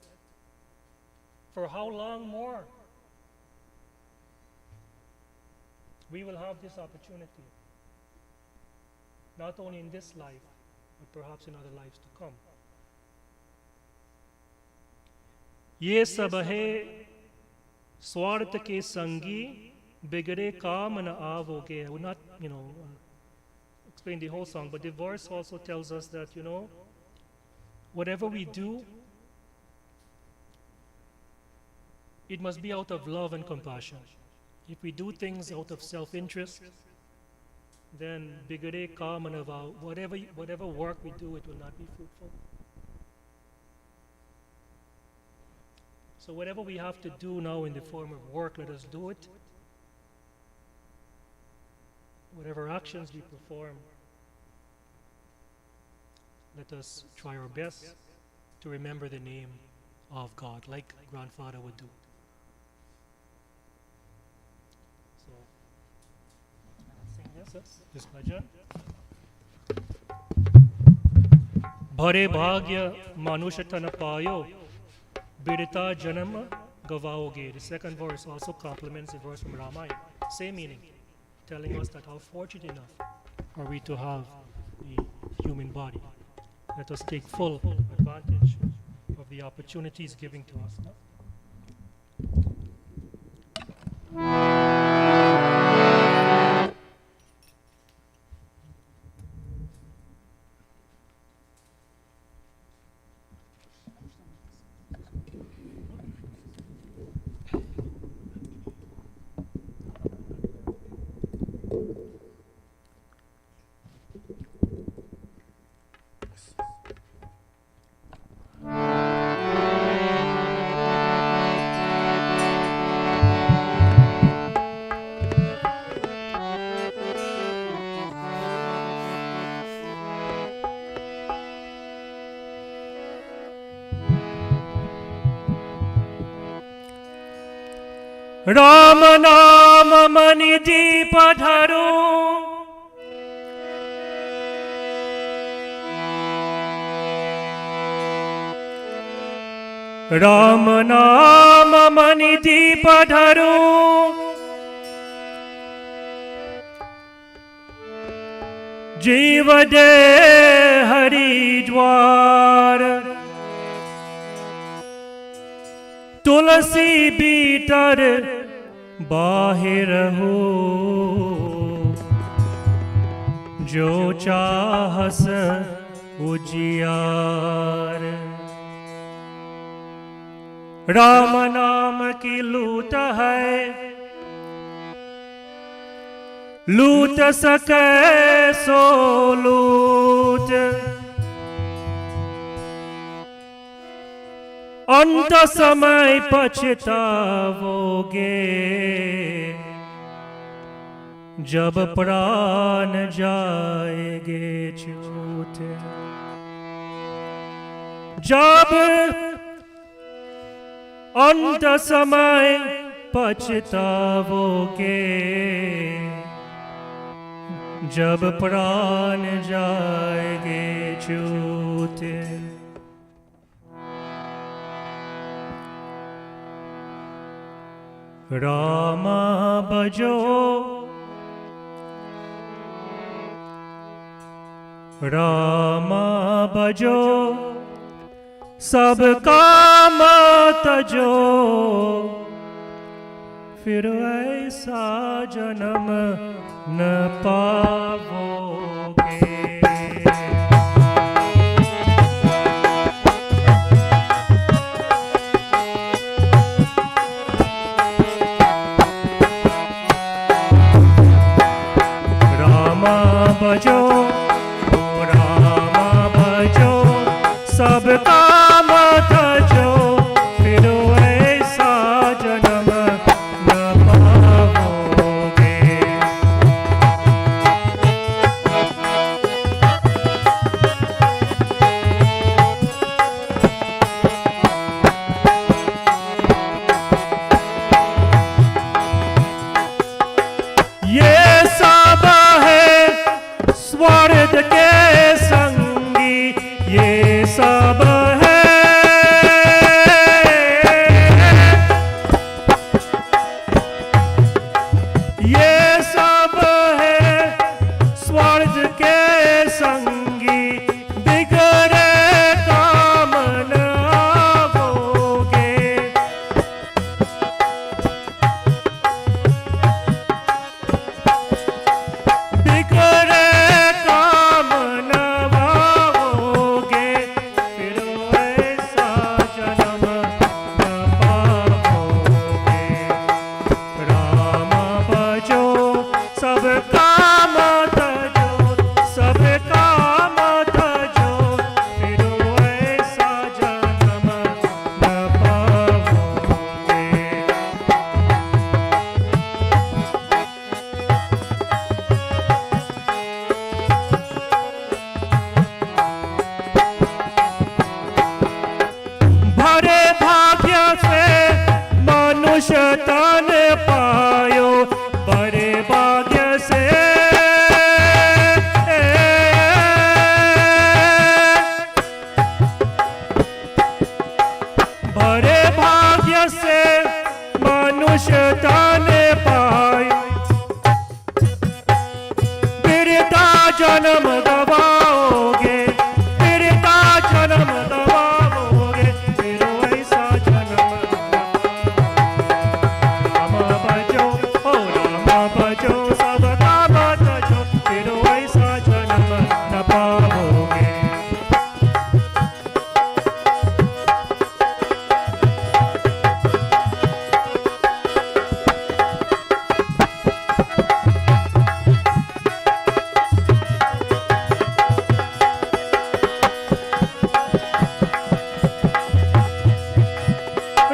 for how long more we will have this opportunity. Not only in this life, but perhaps in other lives to come. Ye sab hai swart ke sangi, bigre kaam na avoge. I will not, explain the whole song, but the verse also tells us that, whatever we do, it must be out of love and compassion. If we do things out of self-interest, then bigre kaam na whatever work we do, it will not be fruitful. So whatever we have to do now in the form of work, let us do it. Whatever actions we perform, let us try our best to remember the name of God, like grandfather would do. So, sing this bhajan. Bhare bhagya manusha tana payo, bidita janama gavaoge. The second verse also complements the verse from Ramayana. Same meaning, telling us that how fortunate enough are we to have the human body. Let us take full advantage of the opportunities given to us. Ram नाम मनि दीप धरो, राम नाम मनि दीप धरो, जीव दे हरिद्वार, तुलसी beater बाहिर हो, जो चाहस उजियार। राम नाम की लूट है, लूट सके सो लूट, अंत समय पछताओगे, जब प्राण जाएंगे छूट। जब अंत समय पछताओगे, जब प्राण जाएंगे छूट। राम भजो, राम भजो, सब काम तजो, फिर ऐसा जन्म न पाओगे। मनुष्य तन पायो बड़े भाग्य से बड़े भाग्य से मनुष्य तन पायो बिरता जन्म गवाओगे बिरता जन्म गवाओगे फिर ऐसा जन्म राम भजो ओ राम भजो सब काम तजो फिर ऐसा जन्म न पाओगे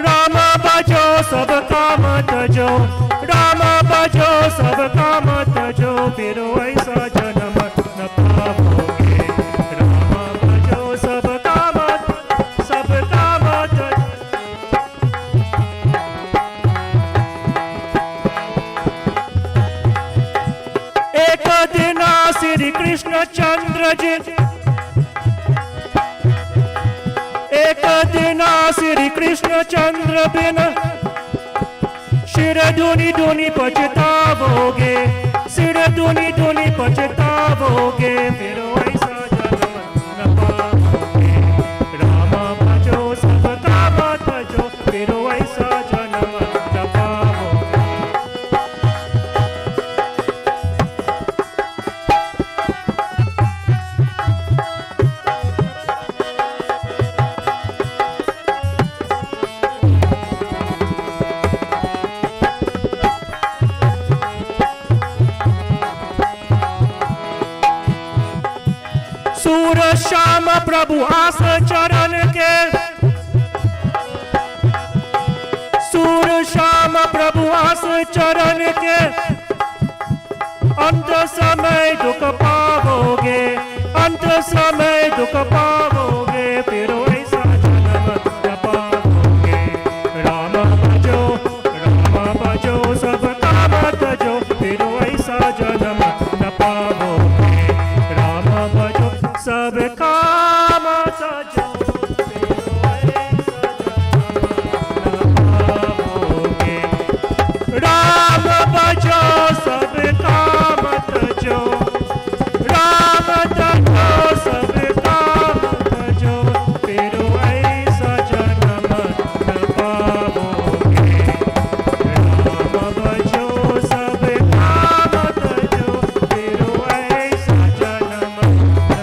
राम भजो सब काम तजो राम भजो सब काम तजो फिर ऐसा जन्म न पाओगे राम भजो सब काम तजो एक दिन श्री कृष्ण चंद्र जी एक दिन श्री कृष्ण चंद्र बिन सिर धुनी धुनी पछताओगे सिर धुनी धुनी पछताओगे फिर ऐसा जन्म न पाओगे राम भजो सब काम तजो फिर ऐसा जन्म न पाओगे सूर श्याम प्रभु आस चरण के सूर श्याम प्रभु आस चरण के अंत समय दुख पाओगे अंत समय दुख पाओगे फिर ऐसा जन्म न पाओगे राम भजो सब काम तजो फिर ऐसा जन्म न पाओगे राम भजो सब काम तजो राम भजो सब काम तजो राम तजो सब काम तजो फिर ऐसा जन्म न पाओगे राम भजो सब काम तजो फिर ऐसा जन्म न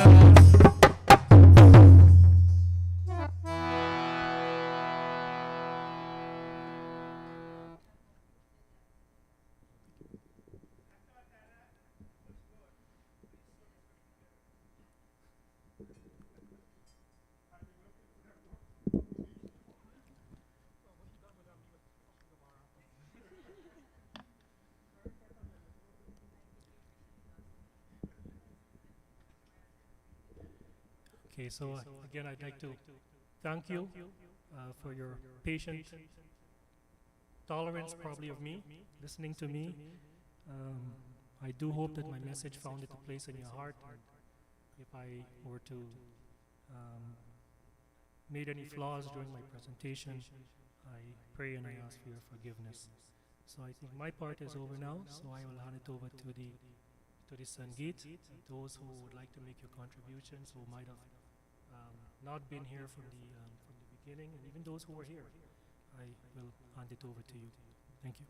Okay, so again, I'd like to thank you for your patient tolerance, probably of me, listening to me. I do hope that my message found its place in your heart. And if I were to made any flaws during my presentation, I pray and I ask for your forgiveness. So I think my part is over now, so I will hand it over to the Sangeet, those who would like to make your contributions, who might have not been here from the beginning, and even those who were here. I will hand it over to you. Thank you.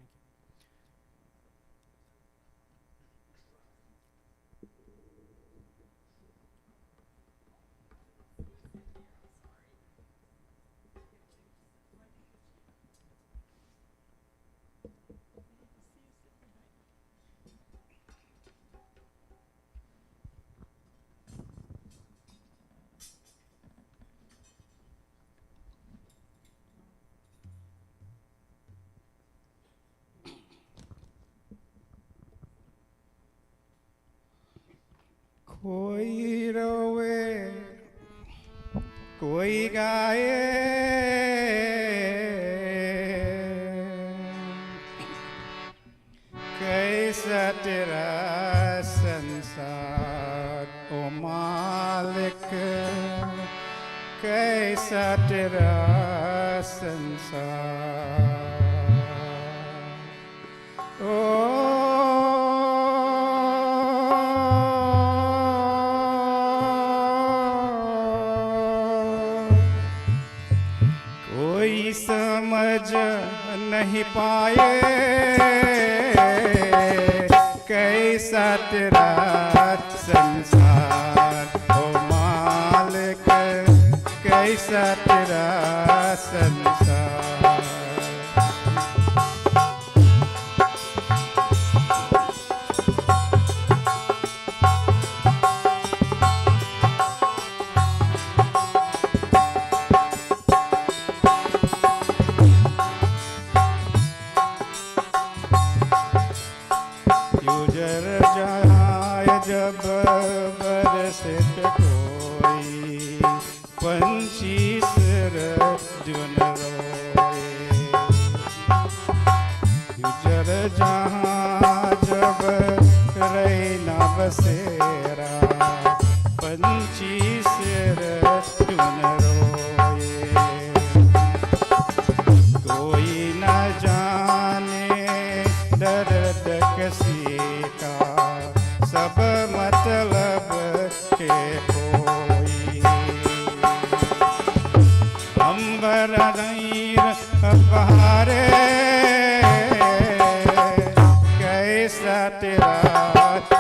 कोई रोवे कोई गाए तेरा संसार ओ मालिक कैसा तेरा संसार ओ कोई समझ नहीं पाए कैसा तेरा संसार ओ मालिक कैसा तेरा संसार गुजर जाए जब बरसे पे कोई पंछी सिर जुन रोए गुजर जहाँ जब रहना बसेरा पंछी सिर जुन रोए कोई न जाने दर्द किसी का सब मतलब के कोई अंबर नीर बहारे कैसा तेरा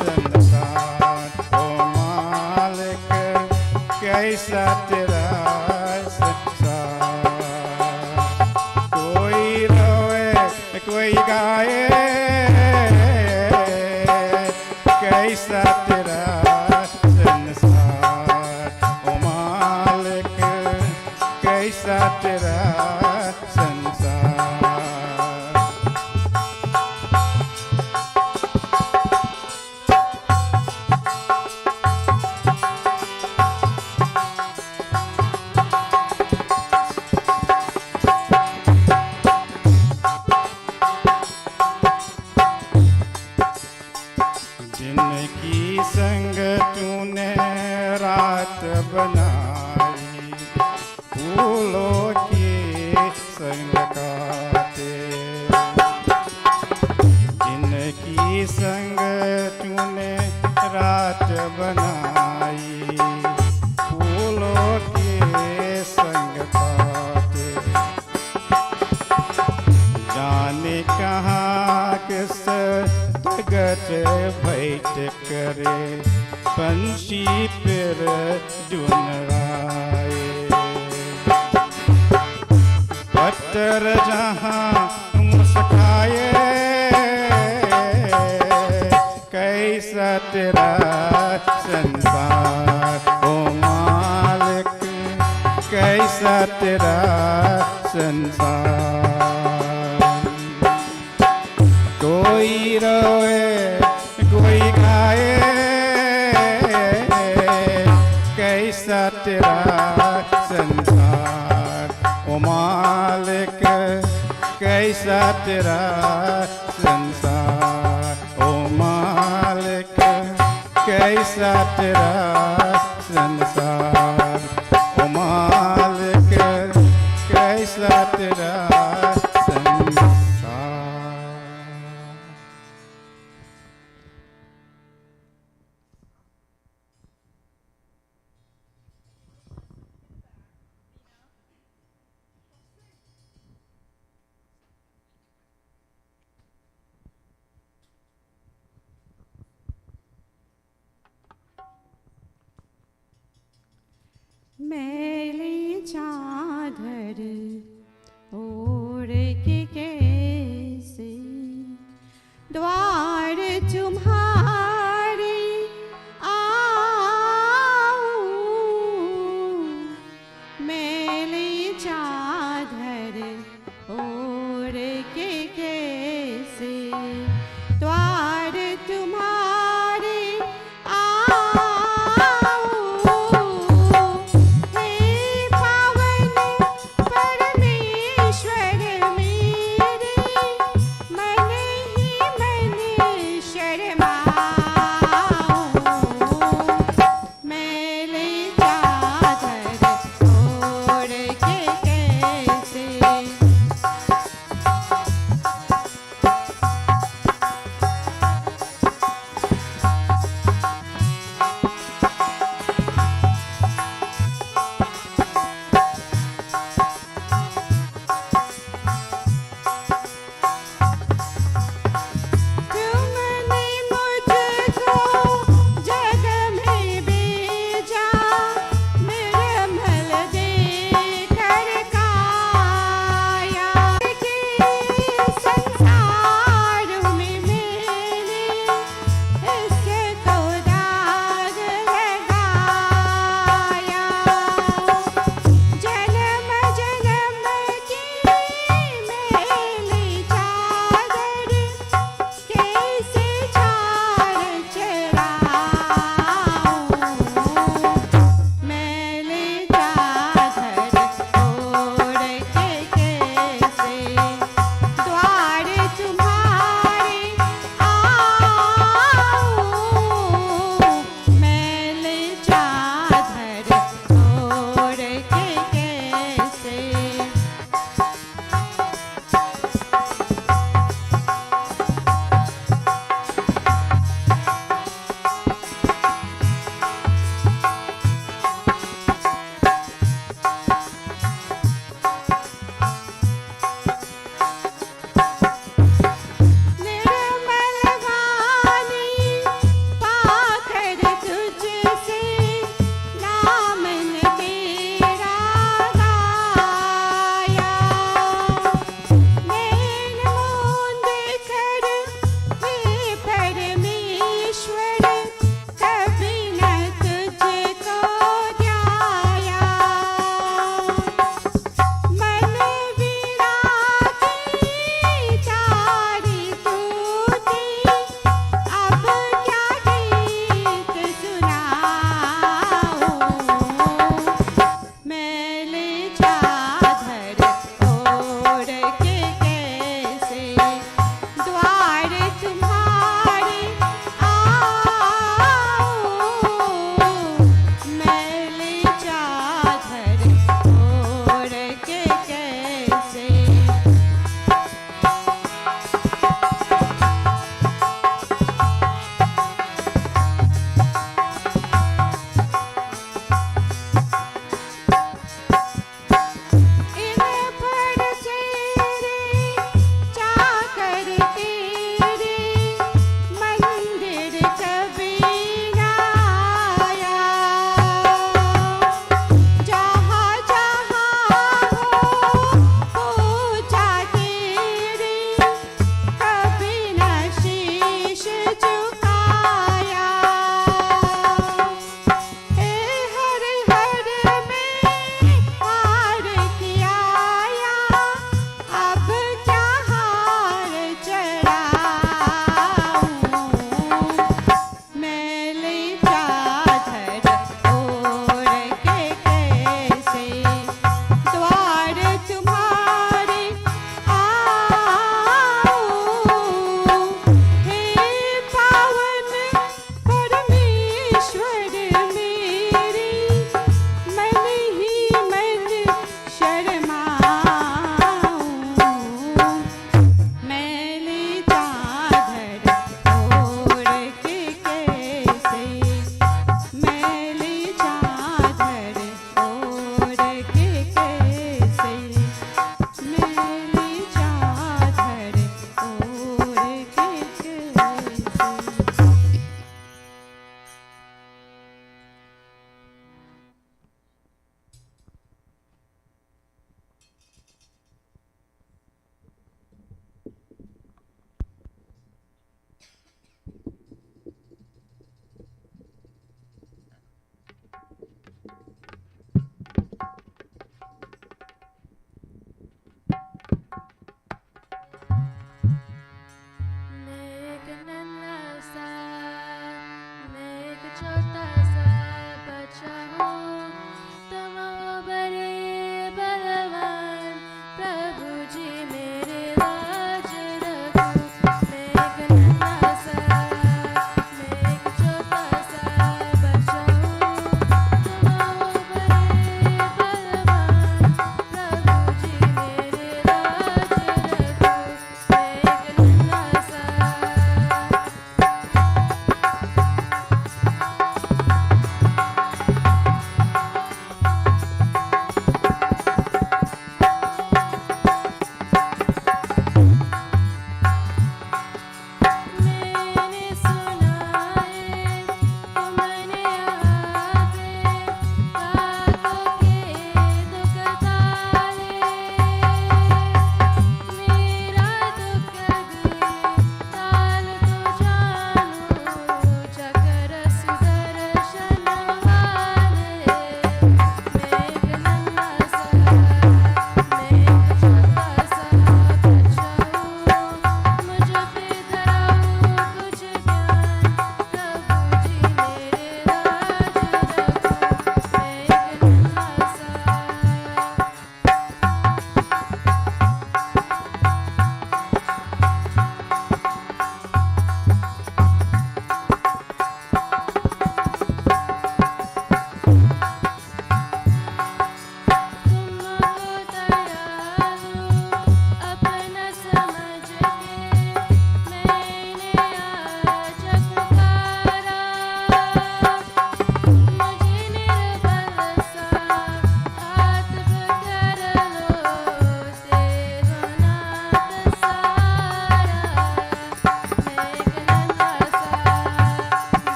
संसार ओ मालिक कैसा तेरा संसार कोई रोए कोई गाए कैसा तेरा संसार ओ मालिक कैसा तेरा संसार जिनकी संग तूने रात बनाई फूलों की संग काटे जिनकी संग तूने रात बनाई फूलों की संग काटे जाने कहाँ किस गट बैठ करे पंछी फिर डुनराए पत्थर जहाँ मुस्काए कैसा तेरा संसार ओ मालिक कैसा तेरा संसार कोई रोए कोई गाए कैसा तेरा संसार ओ मालिक कैसा तेरा संसार ओ मालिक कैसा तेरा संसार ओ मालिक कैसा तेरा संसार मैली चादर ओढ़ के कैसे द्वार तुम्हारे आऊं मैली चादर ओढ़ के कैसे द्वार तुम्हारे आऊं हे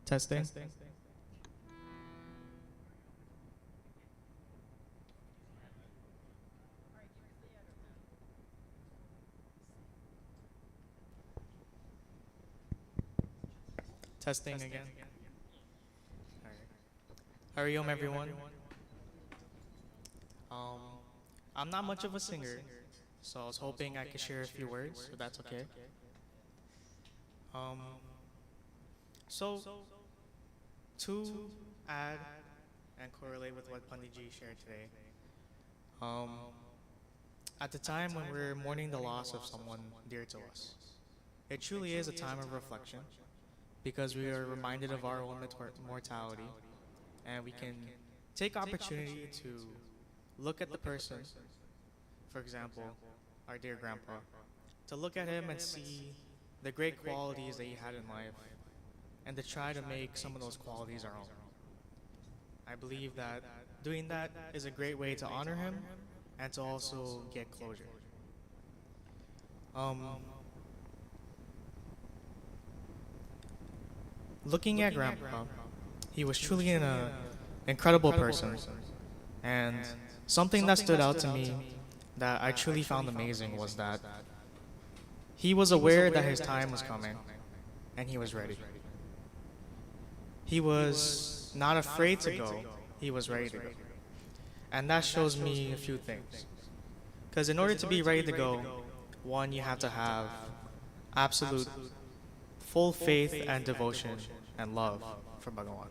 Testing. Testing again. Hariom, everyone. Um, I'm not much of a singer, so I was hoping I could share a few words, if that's okay. Um, so, to add and correlate with what Panditji shared today, um, at the time when we're mourning the loss of someone dear to us, it truly is a time of reflection because we are reminded of our own mortality, and we can take opportunity to look at the person, for example, our dear grandpa, to look at him and see the great qualities that he had in life, and to try to make some of those qualities our own. I believe that doing that is a great way to honor him and to also get closure. Looking at Grandpa, he was truly an incredible person, and something that stood out to me that I truly found amazing was that he was aware that his time was coming, and he was ready. He was not afraid to go, he was ready to go. And that shows me a few things. Because in order to be ready to go, one, you have to have absolute full faith and devotion and love for Bhagawan.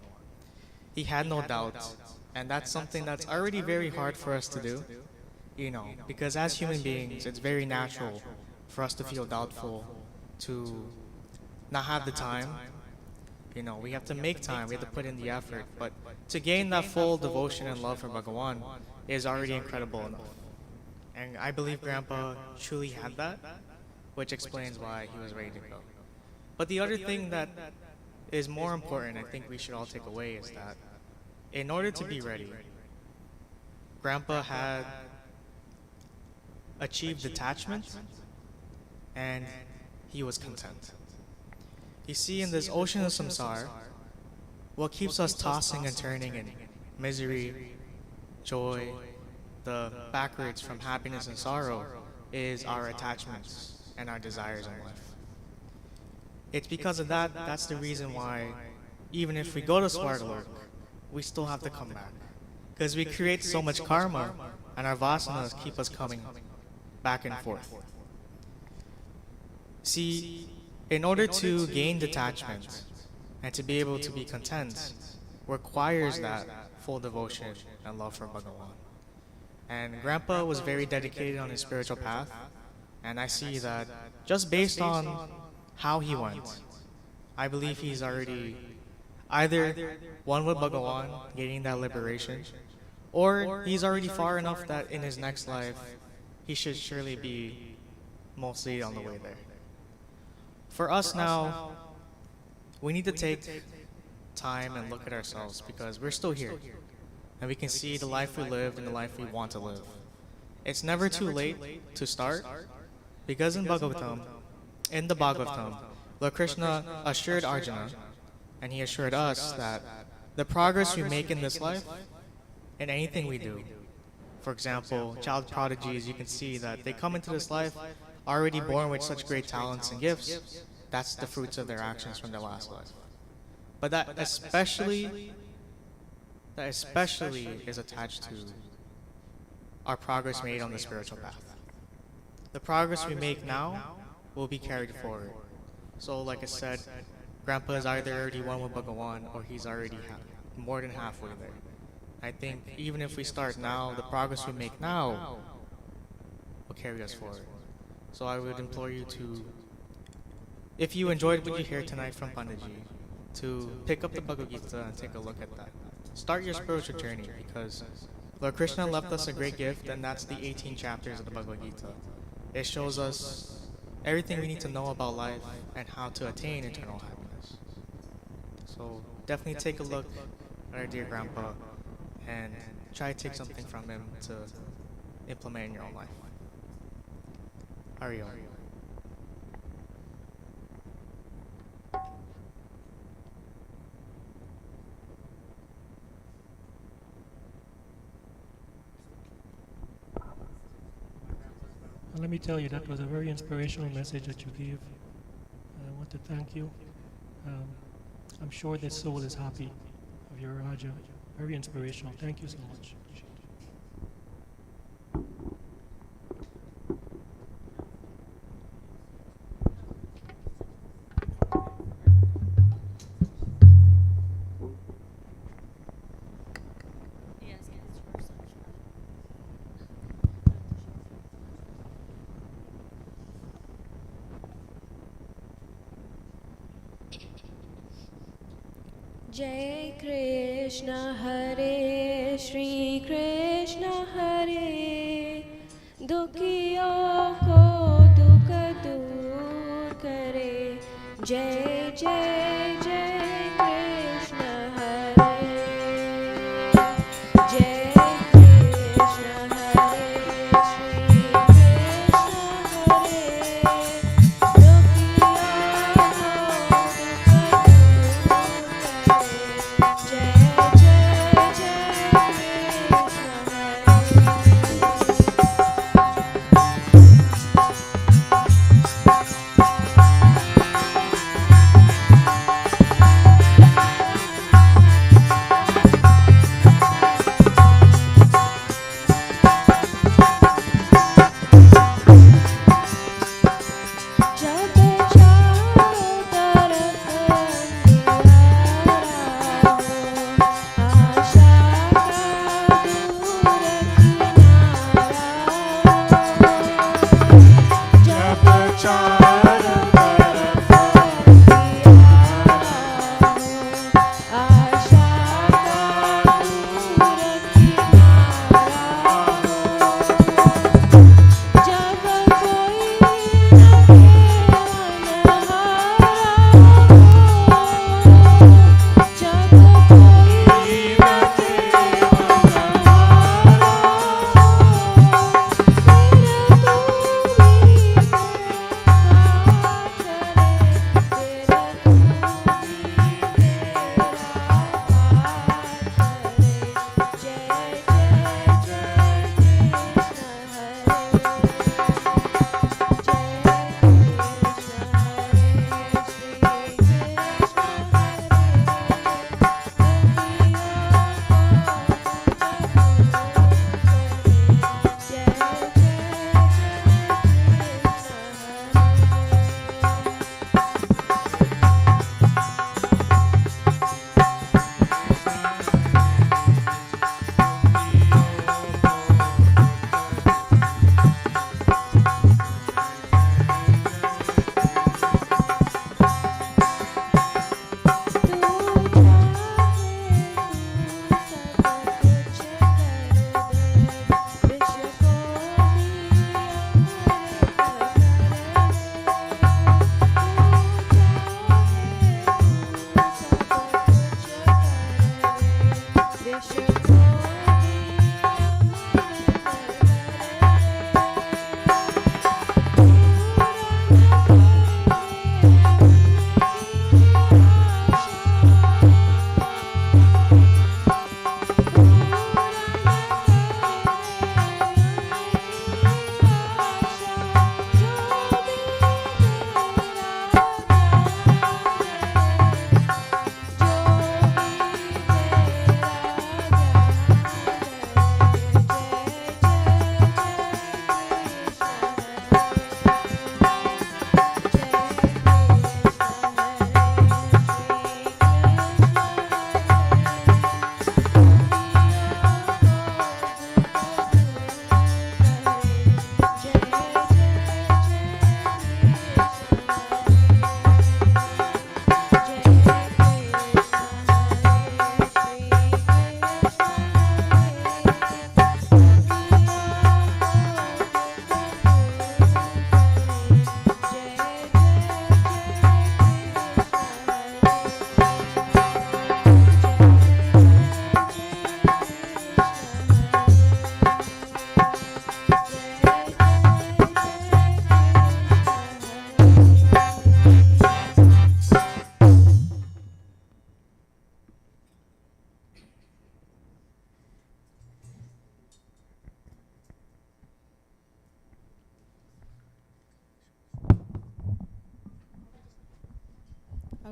He had no doubts, and that's something that's already very hard for us to do, because as human beings, it's very natural for us to feel doubtful, to not have the time. We have to make time, we have to put in the effort, but to gain that full devotion and love for Bhagawan is already incredible enough. And I believe Grandpa truly had that, which explains why he was ready to go. But the other thing that is more important, I think we should all take away, is that in order to be ready, Grandpa had achieved detachment and he was content. You see, in this ocean of samsara, what keeps us tossing and turning in misery, joy, the backwards from happiness and sorrow, is our attachments and our desires in life. It's because of that, that's the reason why, even if we go to Swargalok, we still have to come back. Because we create so much karma, and our vasanas keep us coming back and forth. See, in order to gain detachment and to be able to be content, requires that full devotion and love for Bhagawan. And Grandpa was very dedicated on his spiritual path, and I see that just based on how he went, I believe he's already either one with Bhagawan, gaining that liberation, or he's already far enough that in his next life, he should surely be mostly on the way there. For us now, we need to take time and look at ourselves because we're still here. And we can see the life we lived and the life we want to live. It's never too late to start because in the Bhagavatam, Lord Krishna assured Arjuna, and he assured us that the progress we make in this life, in anything we do, for example, child prodigies, you can see that they come into this life already born with such great talents and gifts. That's the fruits of their actions from their last life. But that especially is attached to our progress made on the spiritual path. The progress we make now will be carried forward. So like I said, Grandpa is either already one with Bhagawan or he's already more than halfway there. I think even if we start now, the progress we make now will carry us forward. So I would implore you to, if you enjoyed what you hear tonight from Panditji, to pick up the Bhagavad Gita and take a look at that. Start your spiritual journey because Lord Krishna left us a great gift, and that's the 18 chapters of the Bhagavad Gita. It shows us everything we need to know about life and how to attain eternal happiness. So definitely take a look at our dear Grandpa and try to take something from him to implement in your own life. Ariel. let me tell you, that was a very inspirational message that you gave. I want to thank you. Um, I'm sure the soul is happy of your Raja. Very inspirational. Thank you so much. Jai Krishna Hare Shri Krishna Hare Dukhiyon ko dukh dur kare Jai Jai Jai Krishna Hare Jai Krishna Hare Shri Krishna Hare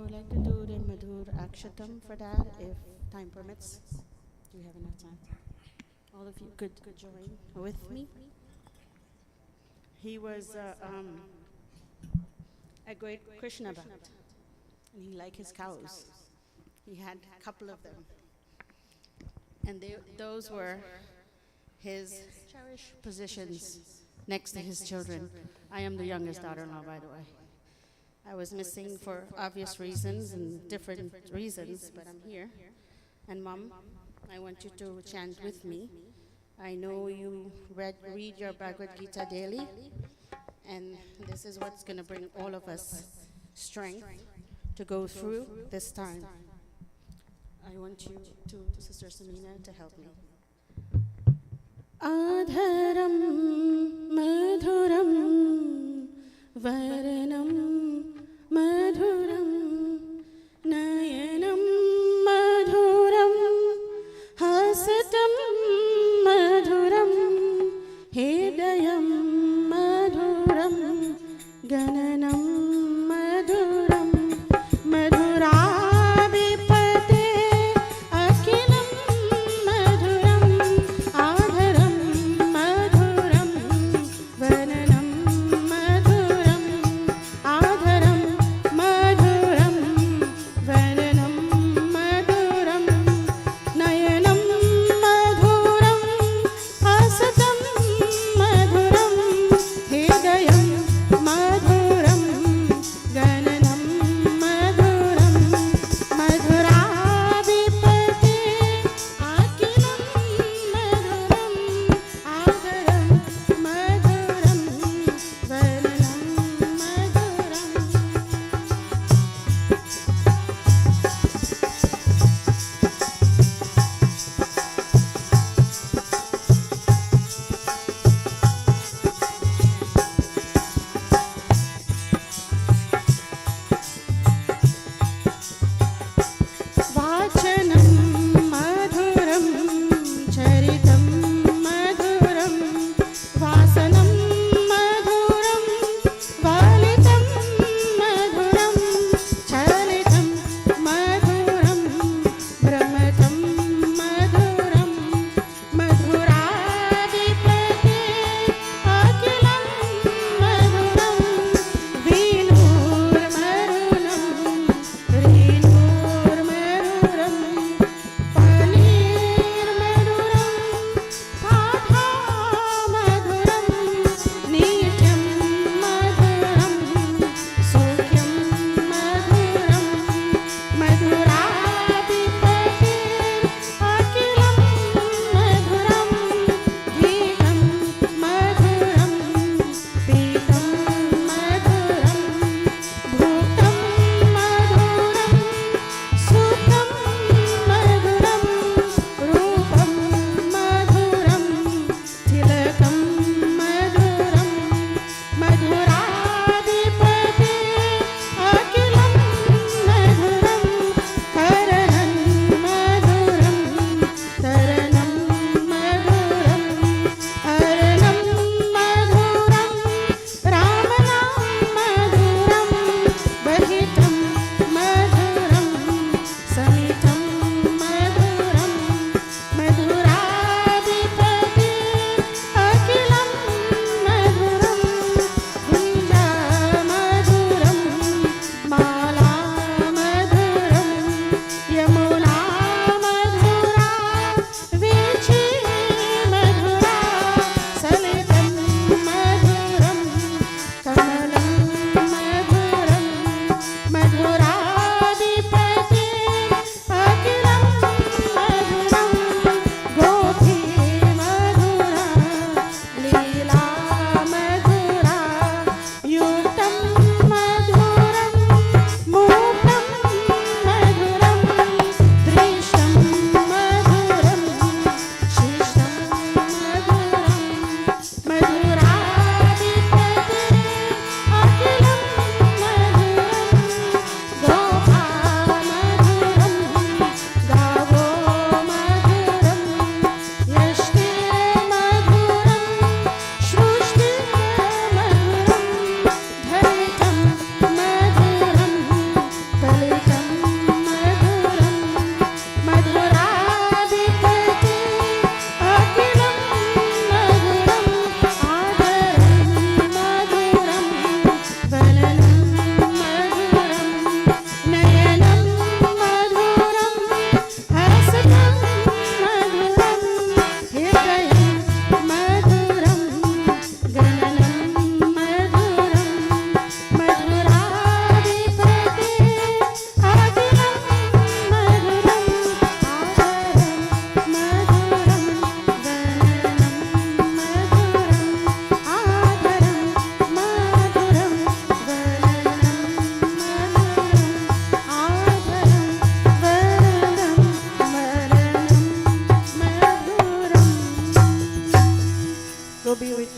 would like to do the Madhur Akshatam for that, if time permits. Do we have enough time? All of you could join with me. He was a great Krishna Bhakt, and he liked his cows. He had a couple of them. And those were his cherished positions next to his children. I am the youngest daughter-in-law, by the way. I was missing for obvious reasons and different reasons, but I'm here. And Mom, I want you to chant with me. I know you read your Bhagavad Gita daily, and this is what's going to bring all of us strength to go through this time. I want you to, Sister Samina, to help me. Adharam madhuram varanam madhuram nayanam madhuram hasatam madhuram hidayam madhuram gananam madhuram madhurabhipate akilam madhuram adharam madhuram vananam madhuram adharam madhuram vananam madhuram nayanam madhuram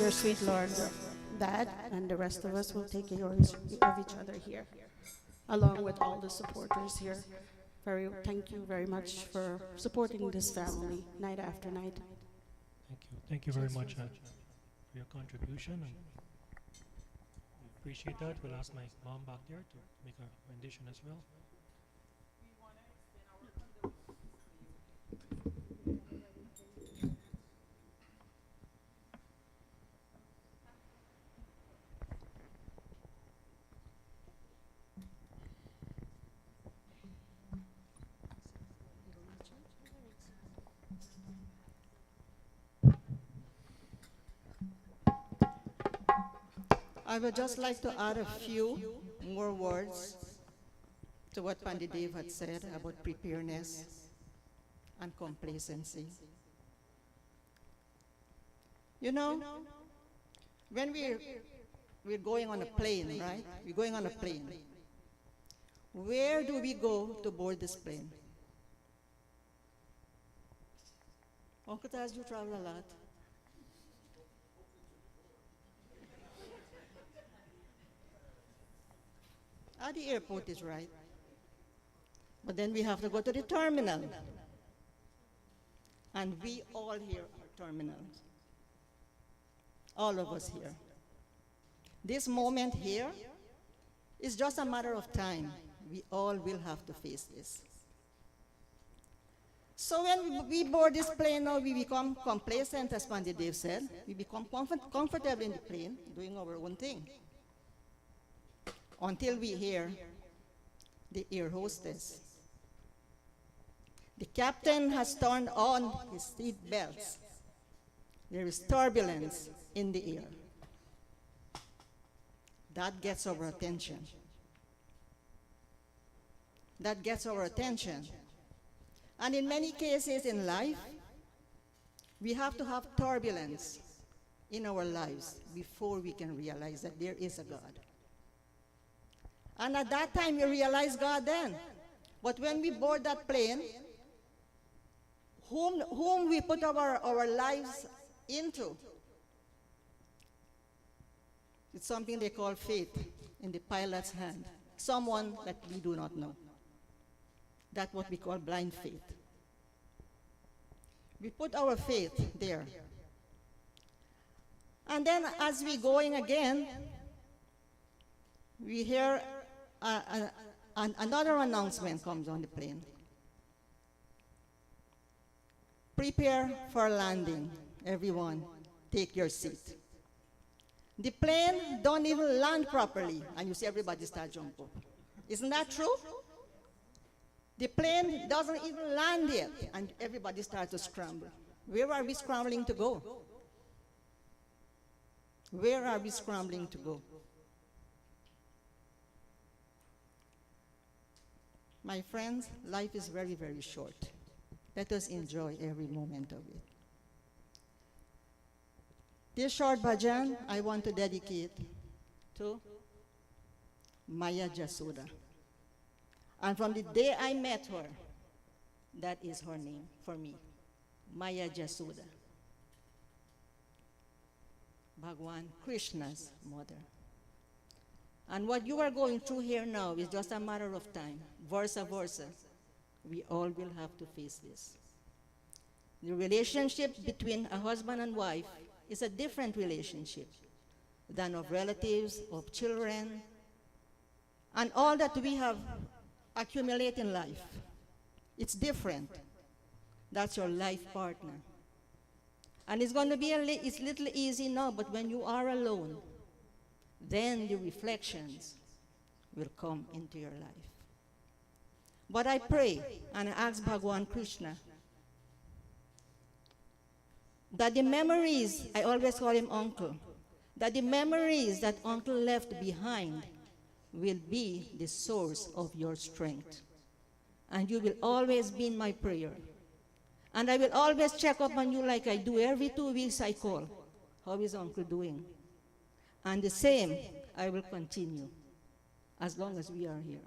dear sweet Lord, Dad, and the rest of us will take care of each other here, along with all the supporters here. Thank you very much for supporting this family night after night. Thank you. Thank you very much for your contribution. And we appreciate that. We'll ask my mom back there to make a rendition as well. I would just like to add a few more words to what Pandit Dave had said about preparedness and complacency. You know, when we're going on a plane, right? We're going on a plane. Where do we go to board this plane? Uncle Taz, you travel a lot. The airport is right. But then we have to go to the terminal. And we all here are terminals. All of us here. This moment here is just a matter of time. We all will have to face this. So when we board this plane now, we become complacent, as Pandit Dave said. We become comfortable in the plane, doing our own thing. Until we hear the air hostess. The captain has turned on his seat belts. There is turbulence in the air. That gets our attention. That gets our attention. And in many cases in life, we have to have turbulence in our lives before we can realize that there is a God. And at that time, we realize God then. But when we board that plane, whom we put our lives into, it's something they call faith in the pilot's hand. Someone that we do not know. That's what we call blind faith. We put our faith there. And then as we're going again, we hear another announcement comes on the plane. Prepare for landing, everyone. Take your seat. The plane don't even land properly, and you see everybody start jumping. Isn't that true? The plane doesn't even land yet, and everybody starts to scramble. Where are we scrambling to go? Where are we scrambling to go? My friends, life is very, very short. Let us enjoy every moment of it. This short bhajan, I want to dedicate to Maya Jasuda. And from the day I met her, that is her name for me, Maya Jasuda. Bhagwan Krishna's mother. And what you are going through here now is just a matter of time. Versa versa. We all will have to face this. The relationship between a husband and wife is a different relationship than of relatives, of children, and all that we have accumulated in life. It's different. That's your life partner. And it's going to be it's little easy now, but when you are alone, then the reflections will come into your life. But I pray and I ask Bhagwan Krishna that the memories, I always call him uncle, that the memories that uncle left behind will be the source of your strength. And you will always be in my prayer. And I will always check up on you like I do. Every 2 weeks I call. How is uncle doing? And the same, I will continue as long as we are here.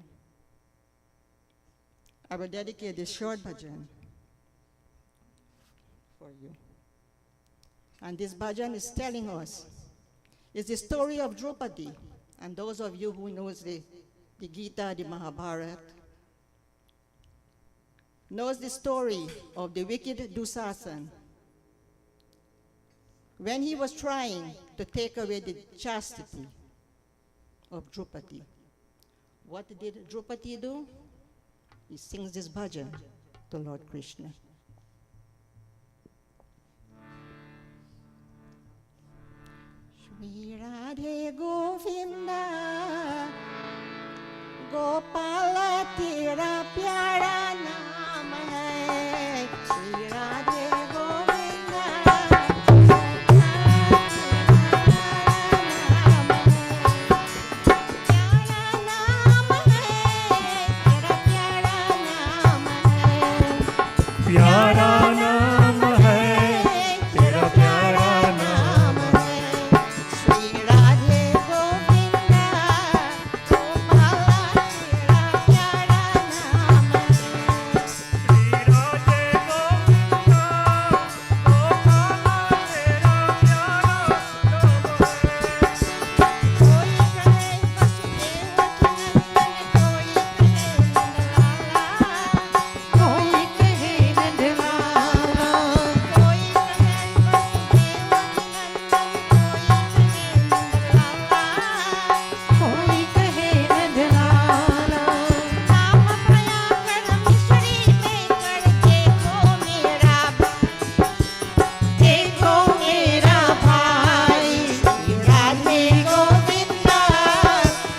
I will dedicate this short bhajan for you. And this bhajan is telling us, it's the story of Draupadi. And those of you who knows the Gita, the Mahabharata, knows the story of the wicked Dusasan. When he was trying to take away the chastity of Draupadi, what did Draupadi do? He sings this bhajan to Lord Krishna. Shri Radhe Govinda Gopala tera pyara naam hai. Shri Radhe Govinda प्यारा नाम है तेरा प्यारा नाम है Shri Radhe Govinda Gopala tera pyara naam hai. Shri Radhe Govinda Gopala तेरा प्यारा नाम कोई कहे नंदलाला, कोई कहे वसुदेव नंदलाला, कोई कहे नंदलाला, नाम भया कर मिश्री में कर देखो मेरा भाई, राधे गोविंदा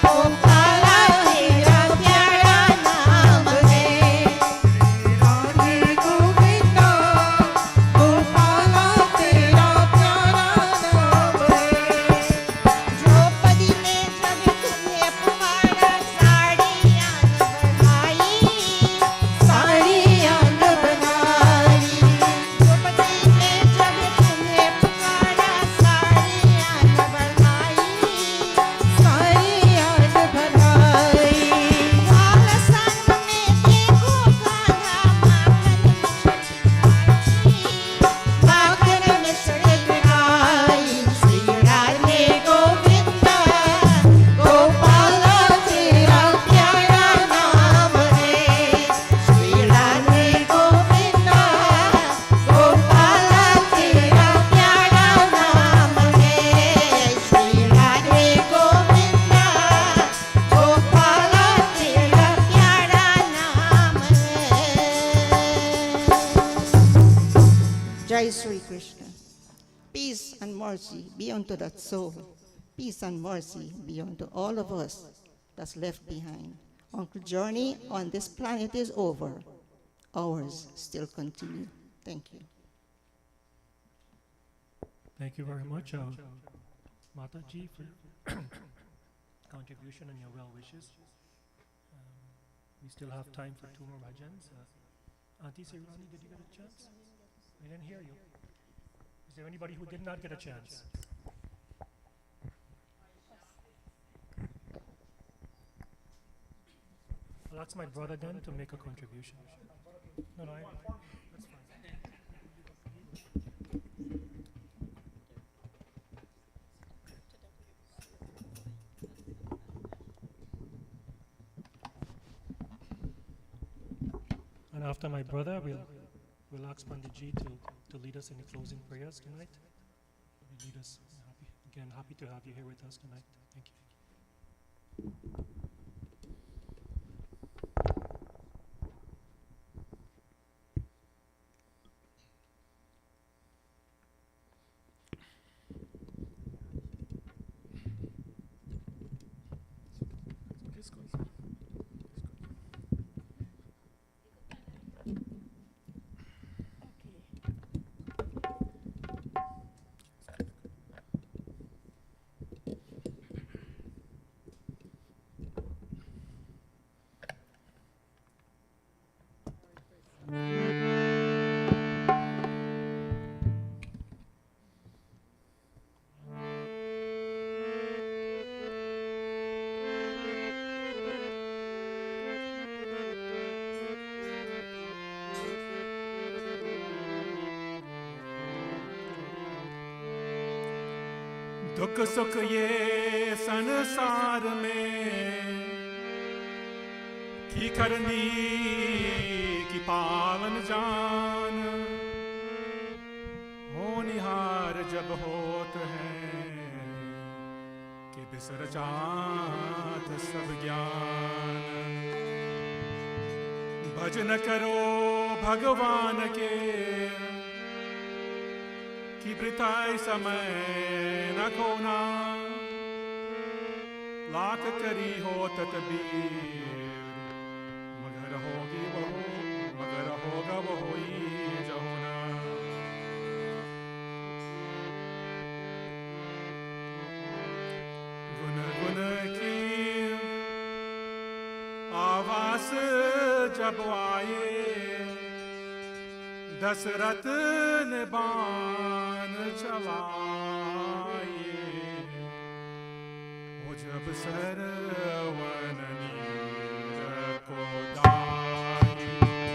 गोपाला तेरा प्यारा नाम है। राधे गोविंदा गोपाला तेरा प्यारा नाम है द्रौपदी ने जब तुम्हें पुकारा साड़ियाँ न बढ़ाई, साड़ियाँ न बढ़ाई। द्रौपदी ने जब तुम्हें पुकारा साड़ियाँ न बढ़ाई, साड़ियाँ न बढ़ाई। लाल संग में देखो कान्हा माखन मिश्री खाई। श्री राधे गोविंदा गोपाला तेरा प्यारा नाम है। श्री राधे गोविंदा गोपाला तेरा प्यारा नाम है। श्री राधे गोविंदा गोपाला तेरा प्यारा नाम है। Jai Sri Krishna. Peace and mercy be unto that soul. Peace and mercy be unto all of us that's left behind. Uncle journey on this planet is over. Ours still continue. Thank you. Thank you very much, Mataji, for your contribution and your well wishes. We still have time for two more bhajans. Auntie Sirani, did you get a chance? I didn't hear you. Is there anybody who did not get a chance? Well, that's my brother then to make a contribution. No, no, that's fine. And after my brother, we'll ask Panditji to lead us in the closing prayers tonight. He'll lead us. Happy to have you here with us tonight. Thank you. It's good. दुख सुख ये संसार में की करनी की पालन जान होनिहार जब होत है कि बिसर जात सब ज्ञान भजन करो भगवान के कि वृथाई समय न खोना लाख करी हो तदबीर मगर होगी वो मगर होगा वो ही जहोना गुन गुन की आवाज जब आए दशरथ ने बाण चलाए वो जब सरवन नीर को दाए जब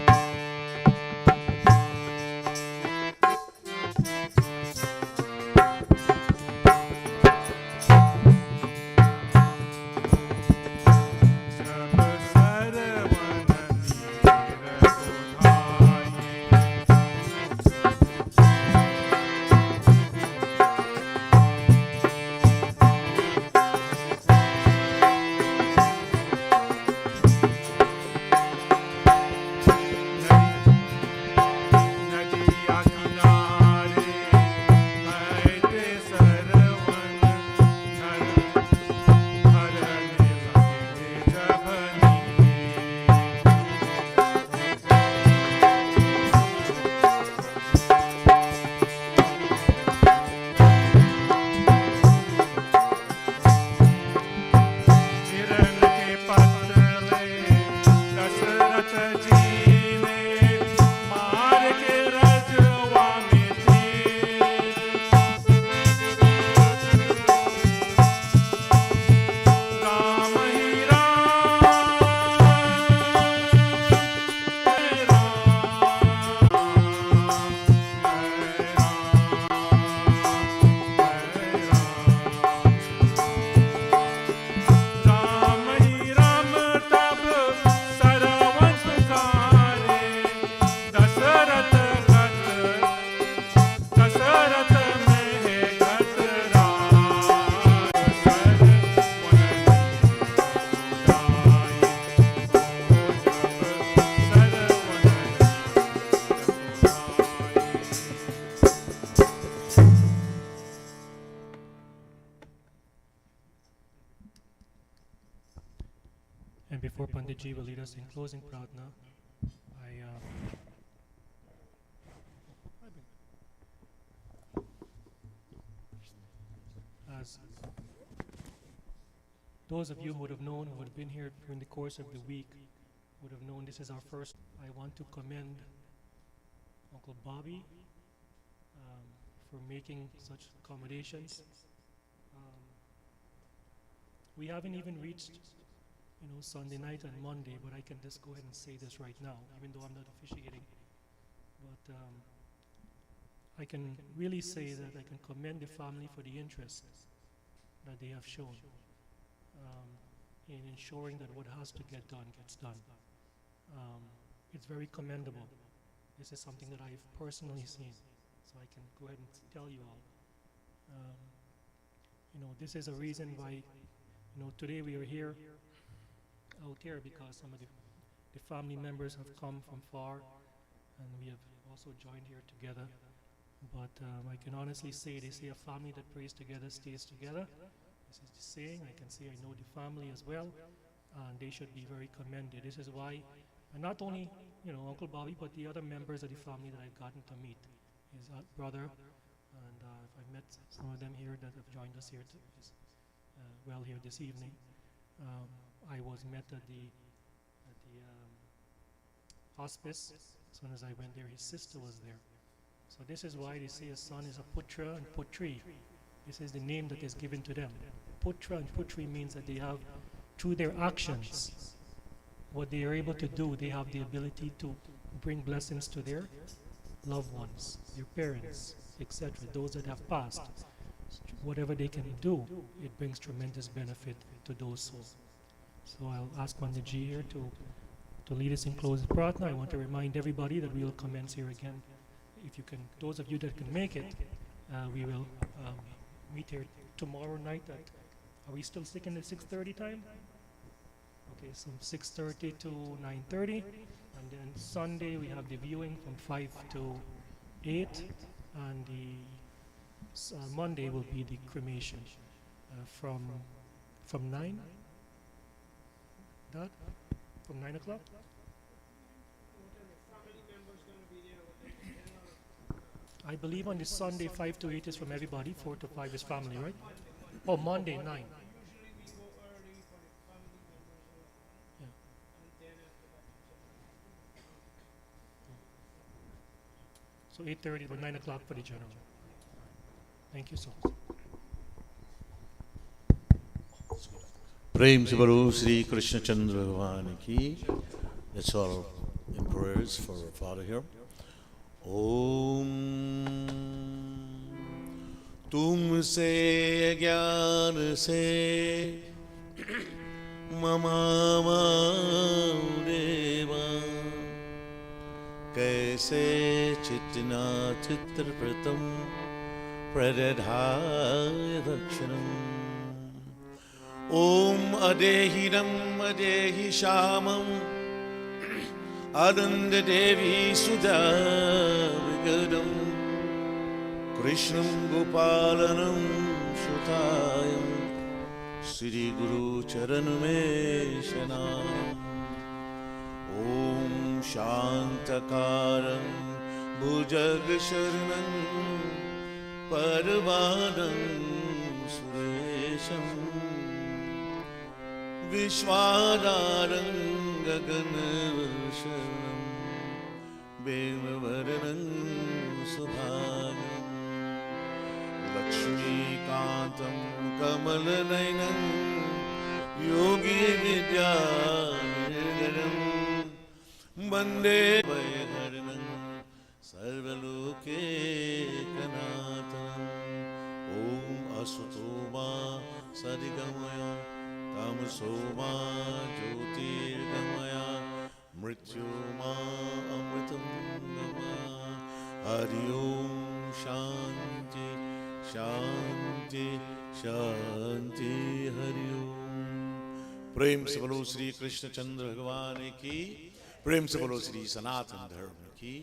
सरवन नीर को धाए नदिया किनारे बैठे सरवन धर धरने लगे जबनी हिरण के पतले दशरथ जी ने मार के रजवा में थे राम ही राम है राम है राम ही राम तब सरवन पुकारे दशरथ में है घट राय सरवन गाय And before Panditji will lead us in closing pradna, as those of you who would have known, who would have been here during the course of the week, would have known this is our first. I want to commend Uncle Bobby for making such accommodations. We haven't even reached Sunday night and Monday, but I can just go ahead and say this right now, even though I'm not officiating. But I can really say that I can commend the family for the interest that they have shown in ensuring that what has to get done gets done. It's very commendable. This is something that I've personally seen, so I can go ahead and tell you all. This is a reason why, today we are here out here because some of the family members have come from far and we have also joined here together. But I can honestly say, they say a family that prays together stays together. This is the saying. I can say I know the family as well, and they should be very commended. This is why, and not only Uncle Bobby, but the other members of the family that I've gotten to meet, his brother, and I've met some of them here that have joined us here here this evening. I was met at the hospice. As soon as I went there, his sister was there. So this is why they say a son is a putra and putri. This is the name that is given to them. Putra and putri means that they have, through their actions, what they are able to do, they have the ability to bring blessings to their loved ones, their parents, etc., those that have passed. whatever they can do, it brings tremendous benefit to those souls. So I'll ask Mandaji here to lead us in closing pratna. I want to remind everybody that we will commence here again. If you can, those of you that can make it, we will meet here tomorrow night at, are we still sticking at 6:30 time? Okay, so 6:30 to 9:30, and then Sunday we have the viewing from 5 to 8, and the Monday will be the cremation from 9. That from 9 o'clock. I believe on the Sunday 5 to 8 is from everybody, 4 to 5 is family, right? Oh, Monday 9. Yeah. So 8:30 to 9 o'clock for the general. Thank you so much. प्रेम से बोलो श्री कृष्ण चंद्र भगवान की. Let's all in prayers for our Father here. ओम तुमसे ज्ञान से mama देवा कैसे चित्तना चित्रप्रतम प्रदधाय दक्षिणम्. ओम अदेहिनम अदेहि श्यामम आनंद देवी सुधा विगदम कृष्णं गोपालनं सुतायं श्री गुरु चरण में शरणम्. ओम शांतकारं भुजग शरणं परवानं सुरेशम् विश्वाधारं गगनशरणं वेमवरनं सुभागं लक्ष्मीकान्तं कमलनयनं योगी विद्यानिर्गणं वन्दे वैहरणं सर्वलोकैकनाथम्. ॐ असुतो मा सरिगमय तमसो मा ज्योतिर्गमय मृत्युर्मा अमृतं गमय. हरि ओम शांति शांति शांति. हरि ओम. प्रेम से बोलो श्री कृष्ण चंद्र भगवान की. प्रेम से बोलो श्री सनातन धर्म की.